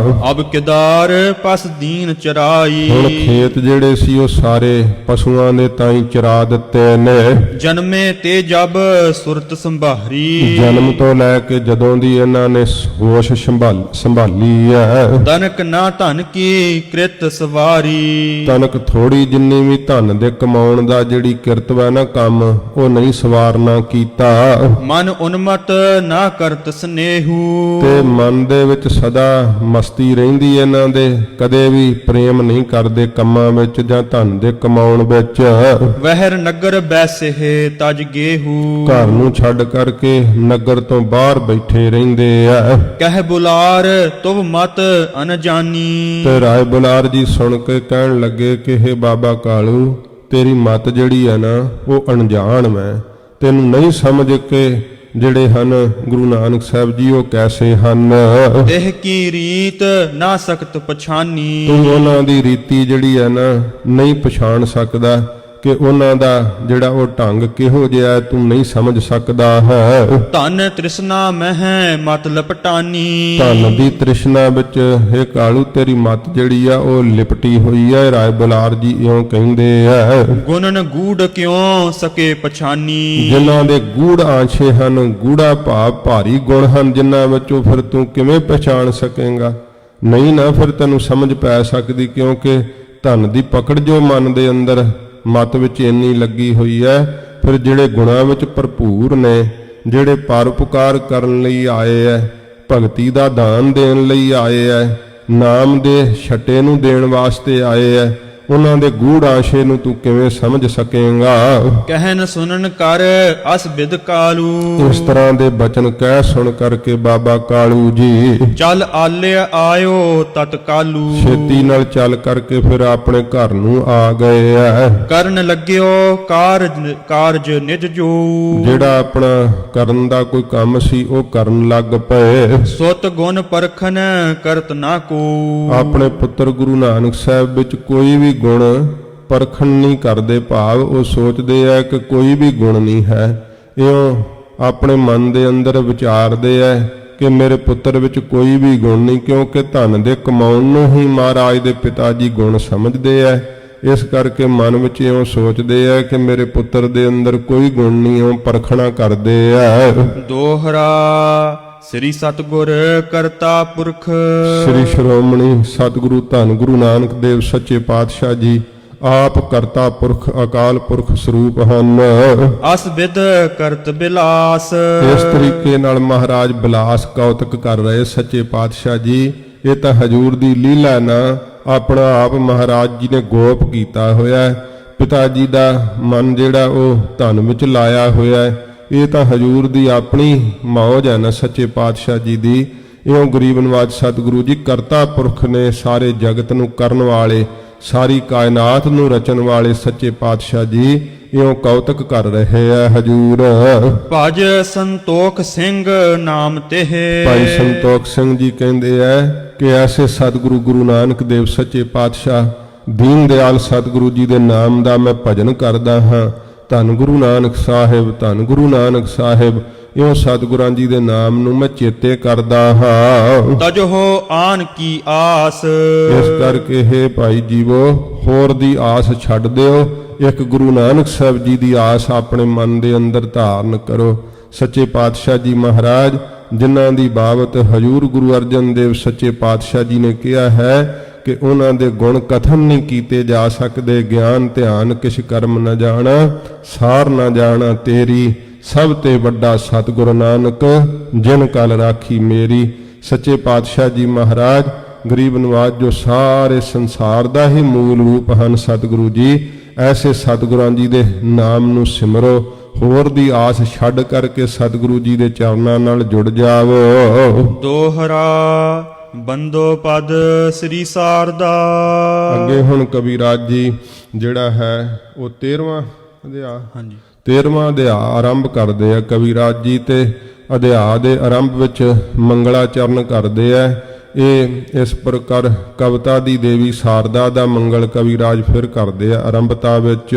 ਅਬ ਕਿਦਾਰ ਪਸ ਦੀਨ ਚਰਾਈ, ਹੁਣ ਖੇਤ ਜਿਹੜੇ ਸੀ ਉਹ ਸਾਰੇ ਪਸ਼ੂਆਂ ਦੇ ਤਾਈਂ ਚਰਾ ਦਿੱਤੇ ਨੇ। ਜਨਮੇ ਤੇ ਜਬ ਸੁਰਤ ਸੰਭਾਰੀ, ਜਨਮ ਤੋਂ ਲੈ ਕੇ ਜਦੋਂ ਦੀ ਇਹਨਾਂ ਨੇ ਹੋਸ਼ ਸੰਭਾਲੀ ਹੈ। ਤਨਕ ਨਾ ਧਨ ਕੀ ਕ੍ਰਿਤ ਸਵਾਰੀ, ਤਨਕ ਥੋੜੀ ਜਿੰਨੀ ਵੀ ਧਨ ਦੇ ਕਮਾਉਣ ਦਾ ਜਿਹੜੀ ਕਿਰਤ ਹੈ ਨਾ ਕੰਮ, ਉਹ ਨਹੀਂ ਸਵਾਰਨਾ ਕੀਤਾ। ਮਨ ਉਨਮਤ ਨਾ ਕਰਤ ਸਨੇਹੂ, ਤੇ ਮਨ ਦੇ ਵਿੱਚ ਸਦਾ ਮਸਤੀ ਰਹਿੰਦੀ ਇਹਨਾਂ ਦੇ, ਕਦੇ ਵੀ ਪ੍ਰੇਮ ਨਹੀਂ ਕਰਦੇ ਕੰਮਾਂ ਵਿੱਚ ਜਾਂ ਧਨ ਦੇ ਕਮਾਉਣ ਵਿੱਚ। ਵਹਿਰ ਨਗਰ ਬੈਸੇ ਤਜ ਗੇਹੂ, ਘਰ ਨੂੰ ਛੱਡ ਕਰਕੇ ਨਗਰ ਤੋਂ ਬਾਹਰ ਬੈਠੇ ਰਹਿੰਦੇ ਆ। ਕਹਿ ਬੁਲਾਰ ਤੁਵ ਮਤ ਅਨਜਾਨੀ, ਤੇ ਰਾਏ ਬੁਲਾਰ ਜੀ ਸੁਣ ਕੇ ਕਹਿਣ ਲੱਗੇ ਕਿ ਹੇ ਬਾਬਾ ਕਾਲੂ, ਤੇਰੀ ਮਤ ਜਿਹੜੀ ਹੈ ਨਾ ਉਹ ਅਣਜਾਣ ਮੈਂ, ਤੈਨੂੰ ਨਹੀਂ ਸਮਝ ਕੇ ਜਿਹੜੇ ਹਨ ਗੁਰੂ ਨਾਨਕ ਸਾਹਿਬ ਜੀ ਉਹ ਕੈਸੇ ਹਨ। ਇਹ ਕੀ ਰੀਤ ਨਾ ਸਕਤ ਪਛਾਨੀ, ਤੂੰ ਉਹਨਾਂ ਦੀ ਰੀਤੀ ਜਿਹੜੀ ਹੈ ਨਾ ਨਹੀਂ ਪਛਾਣ ਸਕਦਾ ਕਿ ਉਹਨਾਂ ਦਾ ਜਿਹੜਾ ਉਹ ਢੰਗ ਕਿਹੋ ਜਿਹਾ ਹੈ, ਤੂੰ ਨਹੀਂ ਸਮਝ ਸਕਦਾ ਹੈ। ਧਨ ਤ੍ਰਿਸ਼ਨਾ ਮਹਿ ਮਤ ਲਪਟਾਨੀ, ਧਨ ਦੀ ਤ੍ਰਿਸ਼ਨਾ ਵਿੱਚ ਇਹ ਕਾਲੂ ਤੇਰੀ ਮਤ ਜਿਹੜੀ ਆ ਉਹ ਲਿਪਟੀ ਹੋਈ ਹੈ। ਰਾਏ ਬੁਲਾਰ ਜੀ ਇਉਂ ਕਹਿੰਦੇ ਆ, ਗੁਣਨ ਗੂੜ ਕਿਉਂ ਸਕੇ ਪਛਾਨੀ, ਜਿਨ੍ਹਾਂ ਦੇ ਗੂੜ ਆਂਛੇ ਹਨ, ਗੂੜਾ ਭਾਵ ਭਾਰੀ ਗੁਣ ਹਨ, ਜਿਨ੍ਹਾਂ ਵਿੱਚੋਂ ਫਿਰ ਤੂੰ ਕਿਵੇਂ ਪਛਾਣ ਸਕੇਂਗਾ। ਨਹੀਂ ਨਾ ਫਿਰ ਤੈਨੂੰ ਸਮਝ ਪੈ ਸਕਦੀ, ਕਿਉਂਕਿ ਧਨ ਦੀ ਪਕੜ ਜੋ ਮਨ ਦੇ ਅੰਦਰ ਮਤ ਵਿੱਚ ਇੰਨੀ ਲੱਗੀ ਹੋਈ ਹੈ। ਫਿਰ ਜਿਹੜੇ ਗੁਣਾਂ ਵਿੱਚ ਭਰਪੂਰ ਨੇ, ਜਿਹੜੇ ਪਰਉਪਕਾਰ ਕਰਨ ਲਈ ਆਏ ਐ, ਭਗਤੀ ਦਾ ਦਾਨ ਦੇਣ ਲਈ ਆਏ ਐ, ਨਾਮ ਦੇ ਛੱਟੇ ਨੂੰ ਦੇਣ ਵਾਸਤੇ ਆਏ ਐ, ਉਹਨਾਂ ਦੇ ਗੂੜ ਆਸ਼ੇ ਨੂੰ ਤੂੰ ਕਿਵੇਂ ਸਮਝ ਸਕੇਂਗਾ। ਕਹਿਨ ਸੁਨਨ ਕਰ ਅਸ ਬਿਦ ਕਾਲੂ, ਇਸ ਤਰ੍ਹਾਂ ਦੇ ਬਚਨ ਕਹਿ ਸੁਣ ਕਰਕੇ ਬਾਬਾ ਕਾਲੂ ਜੀ ਚੱਲ ਆਲਿਆ ਆਇਓ ਤਤ ਕਾਲੂ, ਛੇਤੀ ਨਾਲ ਚੱਲ ਕਰਕੇ ਫਿਰ ਆਪਣੇ ਘਰ ਨੂੰ ਆ ਗਏ ਐ। ਕਰਨ ਲੱਗਿਓ ਕਾਰਜ ਨਿਜ ਜੋ, ਜਿਹੜਾ ਆਪਣਾ ਕਰਨ ਦਾ ਕੋਈ ਕੰਮ ਸੀ ਉਹ ਕਰਨ ਲੱਗ ਪਏ। ਸੁਤ ਗੁਣ ਪਰਖਨ ਕਰਤ ਨਾ ਕੋ, ਆਪਣੇ ਪੁੱਤਰ ਗੁਰੂ ਨਾਨਕ ਸਾਹਿਬ ਵਿੱਚ ਕੋਈ ਵੀ ਗੁਣ ਪਰਖਣ ਨਹੀਂ ਕਰਦੇ, ਭਾਵ ਉਹ ਸੋਚਦੇ ਆ ਕਿ ਕੋਈ ਵੀ ਗੁਣ ਨਹੀਂ ਹੈ। ਇਉਂ ਆਪਣੇ ਮਨ ਦੇ ਅੰਦਰ ਵਿਚਾਰਦੇ ਆ ਕਿ ਮੇਰੇ ਪੁੱਤਰ ਵਿੱਚ ਕੋਈ ਵੀ ਗੁਣ ਨਹੀਂ, ਕਿਉਂਕਿ ਧਨ ਦੇ ਕਮਾਉਣ ਨੂੰ ਹੀ ਮਹਾਰਾਜ ਦੇ ਪਿਤਾ ਜੀ ਗੁਣ ਸਮਝਦੇ ਆ। ਇਸ ਕਰਕੇ ਮਨ ਵਿੱਚ ਇਉਂ ਸੋਚਦੇ ਆ ਕਿ ਮੇਰੇ ਪੁੱਤਰ ਦੇ ਅੰਦਰ ਕੋਈ ਗੁਣ ਨਹੀਂ, ਇਉਂ ਪਰਖਣਾ ਕਰਦੇ ਆ। ਦੋਹਰਾ ਸ੍ਰੀ ਸਤਿਗੁਰ ਕਰਤਾ ਪੁਰਖ, ਸ੍ਰੀ ਸ਼੍ਰੋਮਣੀ ਸਤਿਗੁਰੂ ਧੰਨ ਗੁਰੂ ਨਾਨਕ ਦੇਵ ਸੱਚੇ ਪਾਤਸ਼ਾਹ ਜੀ ਆਪ ਕਰਤਾ ਪੁਰਖ ਅਕਾਲ ਪੁਰਖ ਸਰੂਪ ਹਨ। ਅਸ ਬਿਦ ਕਰਤ ਬਿਲਾਸ, ਇਸ ਤਰੀਕੇ ਨਾਲ ਮਹਾਰਾਜ ਬਿਲਾਸ ਕੌਤਕ ਕਰ ਰਹੇ ਸੱਚੇ ਪਾਤਸ਼ਾਹ ਜੀ। ਇਹ ਤਾਂ ਹਜੂਰ ਦੀ ਲੀਲਾ ਨਾ, ਆਪਣਾ ਆਪ ਮਹਾਰਾਜ ਜੀ ਨੇ ਗੋਪ ਕੀਤਾ ਹੋਇਆ ਹੈ। ਪਿਤਾ ਜੀ ਦਾ ਮਨ ਜਿਹੜਾ ਉਹ ਧਨ ਵਿੱਚ ਲਾਇਆ ਹੋਇਆ ਹੈ। ਇਹ ਤਾਂ ਹਜੂਰ ਦੀ ਆਪਣੀ ਮੌਜ ਹੈ ਨਾ ਸੱਚੇ ਪਾਤਸ਼ਾਹ ਜੀ ਦੀ। ਇਉਂ ਗਰੀਬ ਨਵਾਜ ਸਤਿਗੁਰੂ ਜੀ ਕਰਤਾ ਪੁਰਖ ਨੇ, ਸਾਰੇ ਜਗਤ ਨੂੰ ਕਰਨ ਵਾਲੇ, ਸਾਰੀ ਕਾਇਨਾਤ ਨੂੰ ਰਚਣ ਵਾਲੇ ਸੱਚੇ ਪਾਤਸ਼ਾਹ ਜੀ ਇਉਂ ਕੌਤਕ ਕਰ ਰਹੇ ਆ ਹਜੂਰ। ਭਜ ਸੰਤੋਖ ਸਿੰਘ ਨਾਮ ਤੇ, ਭਾਈ ਸੰਤੋਖ ਸਿੰਘ ਜੀ ਕਹਿੰਦੇ ਆ ਕਿ ਐਸੇ ਸਤਿਗੁਰੂ ਗੁਰੂ ਨਾਨਕ ਦੇਵ ਸੱਚੇ ਪਾਤਸ਼ਾਹ ਦੀਨ ਦਿਆਲ ਸਤਿਗੁਰੂ ਜੀ ਦੇ ਨਾਮ ਦਾ ਮੈਂ ਭਜਨ ਕਰਦਾ ਹਾਂ। ਧੰਨ ਗੁਰੂ ਨਾਨਕ ਸਾਹਿਬ, ਧੰਨ ਗੁਰੂ ਨਾਨਕ ਸਾਹਿਬ, ਇਉਂ ਸਤਿਗੁਰਾਂ ਜੀ ਦੇ ਨਾਮ ਨੂੰ ਮੈਂ ਚੇਤੇ ਕਰਦਾ ਹਾਂ। ਤਜੋ ਆਨ ਕੀ ਆਸ, ਇਸ ਕਰਕੇ ਹੈ ਭਾਈ ਜੀਵੋ ਹੋਰ ਦੀ ਆਸ ਛੱਡ ਦਿਓ, ਇੱਕ ਗੁਰੂ ਨਾਨਕ ਸਾਹਿਬ ਜੀ ਦੀ ਆਸ ਆਪਣੇ ਮਨ ਦੇ ਅੰਦਰ ਧਾਰਨ ਕਰੋ। ਸੱਚੇ ਪਾਤਸ਼ਾਹ ਜੀ ਮਹਾਰਾਜ ਜਿਨ੍ਹਾਂ ਦੀ ਬਾਬਤ ਹਜੂਰ ਗੁਰੂ ਅਰਜਨ ਦੇਵ ਸੱਚੇ ਪਾਤਸ਼ਾਹ ਜੀ ਨੇ ਕਿਹਾ ਹੈ ਕਿ ਉਹਨਾਂ ਦੇ ਗੁਣ ਕਥਨ ਨਹੀਂ ਕੀਤੇ ਜਾ ਸਕਦੇ। ਗਿਆਨ ਧਿਆਨ ਕਿਛ ਕਰਮ ਨ ਜਾਣਾ, ਸਾਰ ਨ ਜਾਣਾ ਤੇਰੀ, ਸਭ ਤੇ ਵੱਡਾ ਸਤਿਗੁਰ ਨਾਨਕ ਜਿਨ ਕਲ ਰਾਖੀ ਮੇਰੀ। ਸੱਚੇ ਪਾਤਸ਼ਾਹ ਜੀ ਮਹਾਰਾਜ ਗਰੀਬ ਨਵਾਜ ਜੋ ਸਾਰੇ ਸੰਸਾਰ ਦਾ ਹੀ ਮੂਲ ਰੂਪ ਹਨ ਸਤਿਗੁਰੂ ਜੀ, ਐਸੇ ਸਤਿਗੁਰਾਂ ਜੀ ਦੇ ਨਾਮ ਨੂੰ ਸਿਮਰੋ, ਹੋਰ ਦੀ ਆਸ ਛੱਡ ਕਰਕੇ ਸਤਿਗੁਰੂ ਜੀ ਦੇ ਚਰਨਾਂ ਨਾਲ ਜੁੜ ਜਾਵੋ। ਦੋਹਰਾ ਬੰਦੋ ਪਦ ਸ੍ਰੀ ਸਾਰਦਾ। ਅੱਗੇ ਹੁਣ ਕਬੀਰਾਜ ਜੀ ਜਿਹੜਾ ਹੈ ਉਹ 13ਵਾਂ ਅਧਿਆਇ, ਹਾਂਜੀ 13ਵਾਂ ਅਧਿਆਇ ਆਰੰਭ ਕਰਦੇ ਆ ਕਬੀਰਾਜ ਜੀ। ਤੇ ਅਧਿਆਇ ਦੇ ਆਰੰਭ ਵਿੱਚ ਮੰਗਲਾਚਰਨ ਕਰਦੇ ਆ। ਇਹ ਇਸ ਪ੍ਰਕਾਰ ਕਵਿਤਾ ਦੀ ਦੇਵੀ ਸਾਰਦਾ ਦਾ ਮੰਗਲ ਕਵਿਰਾਜ ਫਿਰ ਕਰਦੇ ਆ ਆਰੰਭਤਾ ਵਿੱਚ।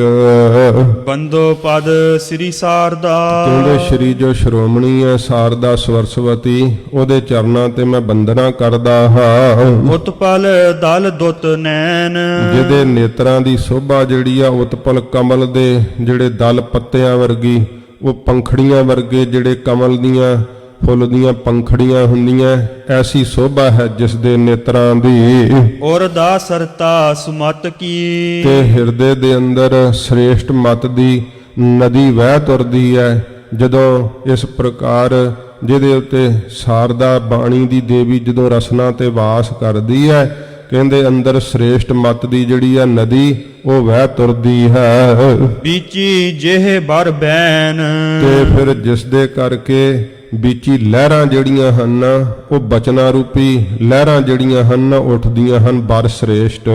ਬੰਦੋ ਪਦ ਸ੍ਰੀ ਸਾਰਦਾ, ਕਹਿੰਦੇ ਸ਼੍ਰੀ ਜੋ ਸ਼੍ਰੋਮਣੀ ਹੈ ਸਾਰਦਾ ਸਰਸਵਤੀ, ਉਹਦੇ ਚਰਨਾਂ ਤੇ ਮੈਂ ਬੰਦਨਾ ਕਰਦਾ ਹਾਂ। ਉਤਪਲ ਦਲ ਦੁੱਤ ਨੈਣ, ਜਿਹਦੇ ਨੇਤਰਾਂ ਦੀ ਸੋਭਾ ਜਿਹੜੀ ਆ ਉਤਪਲ ਕਮਲ ਦੇ ਜਿਹੜੇ ਦਲ ਪੱਤਿਆਂ ਵਰਗੀ, ਉਹ ਪੰਖੜੀਆਂ ਵਰਗੇ ਜਿਹੜੇ ਕਮਲ ਦੀਆਂ ਫੁੱਲ ਦੀਆਂ ਪੰਖੜੀਆਂ ਹੁੰਦੀਆਂ, ਐਸੀ ਸੋਭਾ ਹੈ ਜਿਸ ਦੇ ਨੇਤਰਾਂ ਦੀ। ਔਰ ਦਾ ਸਰਤਾ ਸੁਮਤ ਕੀ, ਤੇ ਹਿਰਦੇ ਦੇ ਅੰਦਰ ਸ੍ਰੇਸ਼ਟ ਮਤ ਦੀ ਨਦੀ ਵਹਿ ਤੁਰਦੀ ਹੈ। ਜਦੋਂ ਇਸ ਪ੍ਰਕਾਰ ਜਿਹਦੇ ਉੱਤੇ ਸਾਰਦਾ ਬਾਣੀ ਦੀ ਦੇਵੀ ਜਦੋਂ ਰਸਨਾ ਤੇ ਵਾਸ ਕਰਦੀ ਹੈ, ਕਹਿੰਦੇ ਅੰਦਰ ਸ੍ਰੇਸ਼ਟ ਮਤ ਦੀ ਜਿਹੜੀ ਆ ਨਦੀ ਉਹ ਵਹਿ ਤੁਰਦੀ ਹੈ। ਬੀਚੀ ਜਿਹੇ ਬਰ ਬੈਨ, ਤੇ ਫਿਰ ਜਿਸ ਦੇ ਕਰਕੇ ਬੀਚੀ ਲਹਿਰਾਂ ਜਿਹੜੀਆਂ ਹਨ, ਉਹ ਬਚਨਾ ਰੂਪੀ ਲਹਿਰਾਂ ਜਿਹੜੀਆਂ ਹਨ ਉੱਠਦੀਆਂ ਹਨ ਬਰ ਸ੍ਰੇਸ਼ਟ।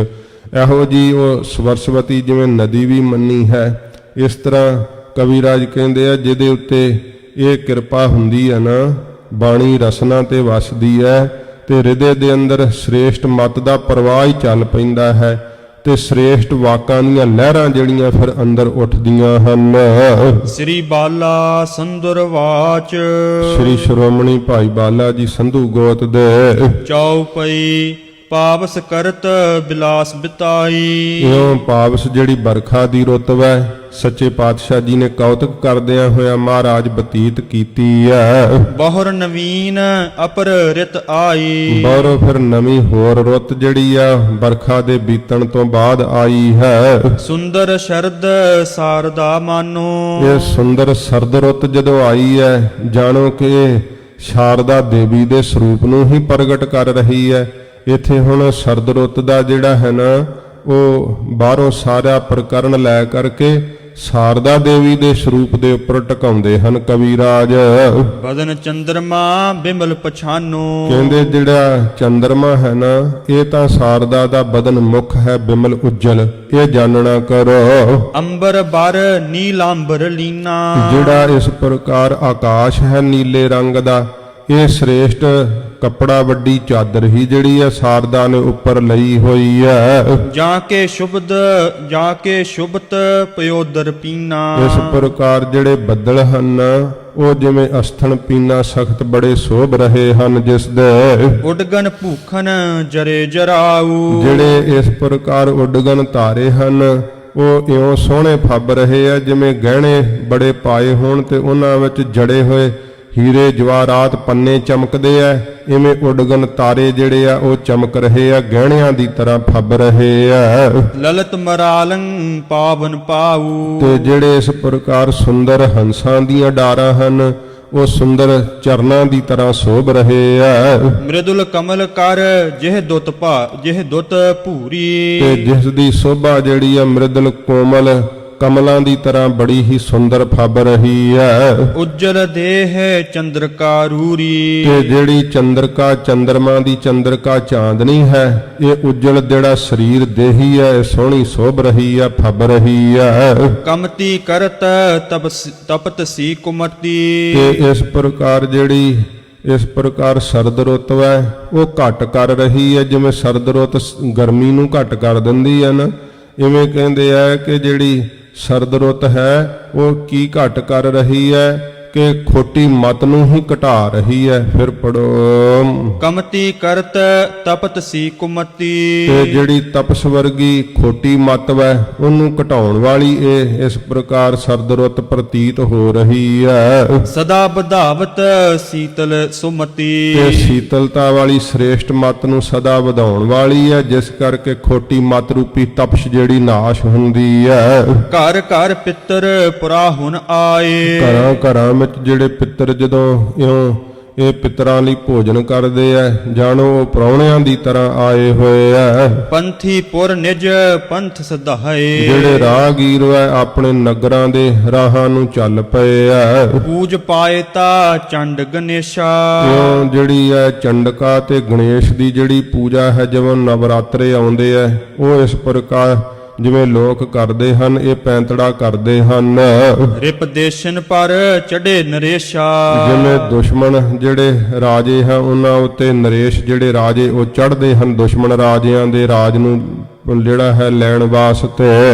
ਇਹੋ ਜੀ ਉਹ ਸਰਸਵਤੀ ਜਿਵੇਂ ਨਦੀ ਵੀ ਮੰਨੀ ਹੈ, ਇਸ ਤਰ੍ਹਾਂ ਕਵਿਰਾਜ ਕਹਿੰਦੇ ਆ ਜਿਹਦੇ ਉੱਤੇ ਇਹ ਕਿਰਪਾ ਹੁੰਦੀ ਹੈ ਨਾ, ਬਾਣੀ ਰਸਨਾ ਤੇ ਵਸਦੀ ਹੈ, ਤੇ ਹਿਰਦੇ ਦੇ ਅੰਦਰ ਸ੍ਰੇਸ਼ਟ ਮਤ ਦਾ ਪ੍ਰਵਾਹ ਹੀ ਚੱਲ ਪੈਂਦਾ ਹੈ, ਤੇ ਸ੍ਰੇਸ਼ਟ ਵਾਕਾਂ ਦੀਆਂ ਲਹਿਰਾਂ ਜਿਹੜੀਆਂ ਫਿਰ ਅੰਦਰ ਉੱਠਦੀਆਂ ਹਨ। ਸ੍ਰੀ ਬਾਲਾ ਸੰਦਰ ਵਾਚ, ਸ੍ਰੀ ਸ਼੍ਰੋਮਣੀ ਭਾਈ ਬਾਲਾ ਜੀ ਸੰਧੂ ਗੋਤ ਦੇ। ਚੌਪਈ ਪਾਵਸ ਕਰਤ ਬਿਲਾਸ ਬਿਤਾਈ, ਇਉਂ ਪਾਵਸ ਜਿਹੜੀ ਬਰਖਾ ਦੀ ਰੁੱਤ ਵੈ ਸੱਚੇ ਪਾਤਸ਼ਾਹ ਜੀ ਨੇ ਕੌਤਕ ਕਰਦਿਆਂ ਹੋਇਆ ਮਹਾਰਾਜ ਬਤੀਤ ਕੀਤੀ ਹੈ। ਬਹੁਰ ਨਵੀਨ ਅਪਰ ਰਿਤ ਆਈ, ਬਾਹਰੋਂ ਫਿਰ ਨਵੀਂ ਹੋਰ ਰੁੱਤ ਜਿਹੜੀ ਆ ਬਰਖਾ ਦੇ ਬੀਤਣ ਤੋਂ ਬਾਅਦ ਆਈ ਹੈ। ਸੁੰਦਰ ਸ਼ਰਦ ਸਾਰਦਾ ਮਾਨੋ, ਇਹ ਸੁੰਦਰ ਸਰਦ ਰੁੱਤ ਜਦੋਂ ਆਈ ਹੈ, ਜਾਣੋ ਕਿ ਇਹ ਸ਼ਾਰਦਾ ਦੇਵੀ ਦੇ ਸਰੂਪ ਨੂੰ ਹੀ ਪ੍ਰਗਟ ਕਰ ਰਹੀ ਹੈ। ਇੱਥੇ ਹੁਣ ਸਰਦ ਰੁੱਤ ਦਾ ਜਿਹੜਾ ਹੈ ਨਾ, ਉਹ ਬਾਹਰੋਂ ਸਾਰਾ ਪ੍ਰਕਰਨ ਲੈ ਕਰਕੇ ਸਾਰਦਾ ਦੇਵੀ ਦੇ ਸਰੂਪ ਦੇ ਉੱਪਰ ਟਿਕਾਉਂਦੇ ਹਨ ਕਵਿਰਾਜ। ਬਦਨ ਚੰਦਰਮਾ ਬਿਮਲ ਪਛਾਨੋ, ਕਹਿੰਦੇ ਜਿਹੜਾ ਚੰਦਰਮਾ ਹੈ ਨਾ, ਇਹ ਤਾਂ ਸਾਰਦਾ ਦਾ ਬਦਨ ਮੁਖ ਹੈ ਬਿਮਲ ਉਜਲ, ਇਹ ਜਾਣਨਾ ਕਰੋ। ਅੰਬਰ ਬਰ ਨੀਲਾਂਬਰ ਲੀਨਾ, ਜਿਹੜਾ ਇਸ ਪ੍ਰਕਾਰ ਆਕਾਸ਼ ਹੈ ਨੀਲੇ ਰੰਗ ਦਾ, ਇਹ ਸ੍ਰੇਸ਼ਟ ਕੱਪੜਾ ਵੱਡੀ ਚਾਦਰ ਹੀ ਜਿਹੜੀ ਹੈ ਸਾਰਦਾ ਨੇ ਉੱਪਰ ਲਈ ਹੋਈ ਹੈ। ਜਾਂ ਕੇ ਸ਼ੁਭਤ ਪਯੋਦਰ ਪੀਨਾ, ਇਸ ਪ੍ਰਕਾਰ ਜਿਹੜੇ ਬੱਦਲ ਹਨ ਉਹ ਜਿਵੇਂ ਅਸਥਨ ਪੀਨਾ ਸਖਤ ਬੜੇ ਸ਼ੋਭ ਰਹੇ ਹਨ ਜਿਸ ਦੇ। ਉਡਗਨ ਭੂਖਨ ਜਰੇ ਜਰਾਊ, ਜਿਹੜੇ ਇਸ ਪ੍ਰਕਾਰ ਉਡਗਨ ਤਾਰੇ ਹਨ ਉਹ ਇਉਂ ਸੋਹਣੇ ਫੱਬ ਰਹੇ ਆ ਜਿਵੇਂ ਗਹਿਣੇ ਬੜੇ ਪਾਏ ਹੋਣ ਤੇ ਉਹਨਾਂ ਵਿੱਚ ਜੜੇ ਹੋਏ ਹੀਰੇ ਜਵਾਹਰਾਤ ਪੰਨੇ ਚਮਕਦੇ ਐ, ਇਵੇਂ ਉਡਗਨ ਤਾਰੇ ਜਿਹੜੇ ਆ ਉਹ ਚਮਕ ਰਹੇ ਆ, ਗਹਿਣਿਆਂ ਦੀ ਤਰ੍ਹਾਂ ਫੱਬ ਰਹੇ ਆ। ਲਲਤ ਮਰਾਲੰ ਪਾਵਨ ਪਾਊ, ਤੇ ਜਿਹੜੇ ਇਸ ਪ੍ਰਕਾਰ ਸੁੰਦਰ ਹੰਸਾਂ ਦੀਆਂ ਡਾਰਾਂ ਹਨ ਉਹ ਸੁੰਦਰ ਚਰਨਾਂ ਦੀ ਤਰ੍ਹਾਂ ਸ਼ੋਭ ਰਹੇ ਆ। ਮ੍ਰਿਦੁਲ ਕਮਲ ਕਰ ਜਿਹ ਦੁੱਤ ਭੂਰੀ, ਤੇ ਜਿਸ ਦੀ ਸ਼ੋਭਾ ਜਿਹੜੀ ਆ ਮ੍ਰਿਦੁਲ ਕੋਮਲ ਕਮਲਾਂ ਦੀ ਤਰ੍ਹਾਂ ਬੜੀ ਹੀ ਸੁੰਦਰ ਫੱਬ ਰਹੀ ਹੈ। ਉਜਲ ਦੇਹ ਚੰਦਰਕਾ ਰੂਰੀ, ਤੇ ਜਿਹੜੀ ਚੰਦਰਕਾ ਚੰਦਰਮਾ ਦੀ ਚੰਦਰਕਾ ਚਾਂਦਨੀ ਹੈ, ਇਹ ਉਜਲ ਜਿਹੜਾ ਸਰੀਰ ਦੇਹੀ ਹੈ ਸੋਹਣੀ ਸ਼ੋਭ ਰਹੀ ਹੈ ਫੱਬ ਰਹੀ ਹੈ। ਕਮਤੀ ਕਰਤ ਤਪਤ ਸੀ ਕੁਮਤੀ, ਤੇ ਇਸ ਪ੍ਰਕਾਰ ਜਿਹੜੀ ਇਸ ਪ੍ਰਕਾਰ ਸਰਦ ਰੁੱਤ ਹੈ ਉਹ ਘਟ ਕਰ ਰਹੀ ਹੈ, ਜਿਵੇਂ ਸਰਦ ਰੁੱਤ ਗਰਮੀ ਨੂੰ ਘਟ ਕਰ ਦਿੰਦੀ ਹੈ ਨਾ, ਇਵੇਂ ਕਹਿੰਦੇ ਆ ਕਿ ਜਿਹੜੀ ਸਰਦ ਰੁੱਤ ਹੈ ਉਹ ਕੀ ਘਟ ਕਰ ਰਹੀ ਹੈ ਕਿ ਖੋਟੀ ਮਤ ਨੂੰ ਹੀ ਘਟਾ ਰਹੀ ਹੈ। ਫਿਰ ਪੜੋ। ਕਮਤੀ ਕਰਤ ਤਪਤ ਸੀ ਕੁਮਤੀ, ਤੇ ਜਿਹੜੀ ਤਪਸ ਵਰਗੀ ਖੋਟੀ ਮਤ ਵੈ ਉਹਨੂੰ ਘਟਾਉਣ ਵਾਲੀ ਇਹ ਇਸ ਪ੍ਰਕਾਰ ਸਰਦ ਰੁੱਤ ਪ੍ਰਤੀਤ ਹੋ ਰਹੀ ਹੈ। ਸਦਾ ਵਧਾਵਤ ਸੀਤਲ ਸੁਮਤੀ, ਤੇ ਸੀਤਲਤਾ ਵਾਲੀ ਸ੍ਰੇਸ਼ਟ ਮਤ ਨੂੰ ਸਦਾ ਵਧਾਉਣ ਵਾਲੀ ਹੈ, ਜਿਸ ਕਰਕੇ ਖੋਟੀ ਮਤ ਰੂਪੀ ਤਪਸ਼ ਜਿਹੜੀ ਨਾਸ਼ ਹੁੰਦੀ ਹੈ। ਘਰ ਘਰ ਪਿੱਤਰ ਪੁਰਾ ਹੁਣ ਆਏ, ਘਰਾਂ ਘਰਾਂ ਵਿੱਚ ਜਿਹੜੇ ਪਿੱਤਰ ਜਦੋਂ ਇਉਂ ਇਹ ਪਿੱਤਰਾਂ ਲਈ ਭੋਜਨ ਕਰਦੇ ਐ, ਜਾਣੋ ਉਹ ਪ੍ਰਾਹੁਣਿਆਂ ਦੀ ਤਰ੍ਹਾਂ ਆਏ ਹੋਏ ਐ। ਪੰਥੀ ਪੁਰ ਨਿਜ ਪੰਥ ਸਦਾਏ, ਜਿਹੜੇ ਰਾਹਗੀਰ ਐ ਆਪਣੇ ਨਗਰਾਂ ਦੇ ਰਾਹਾਂ ਨੂੰ ਚੱਲ ਪਏ ਐ। ਪੂਜ ਪਾਏ ਤਾ ਚੰਡ ਗਣੇਸ਼ਾ, ਇਉਂ ਜਿਹੜੀ ਐ ਚੰਡਕਾ ਤੇ ਗਣੇਸ਼ ਦੀ ਜਿਹੜੀ ਪੂਜਾ ਹੈ, ਜਦੋਂ ਨਵਰਾਤਰੇ ਆਉਂਦੇ ਐ ਉਹ ਇਸ ਪ੍ਰਕਾਰ ਜਿਵੇਂ ਲੋਕ ਕਰਦੇ ਹਨ ਇਹ ਪੈਂਤੜਾ ਕਰਦੇ ਹਨ। ਰਿਪ ਦੇਸ਼ਨ ਪਰ ਚੜੇ ਨਰੇਸ਼ਾ, ਜਿਵੇਂ ਦੁਸ਼ਮਣ ਜਿਹੜੇ ਰਾਜੇ ਹਨ ਉਹਨਾਂ ਉੱਤੇ ਨਰੇਸ਼ ਜਿਹੜੇ ਰਾਜੇ ਉਹ ਚੜ੍ਹਦੇ ਹਨ ਦੁਸ਼ਮਣ ਰਾਜਿਆਂ ਦੇ ਰਾਜ ਨੂੰ ਜਿਹੜਾ ਹੈ ਲੈਣ ਵਾਸਤੇ।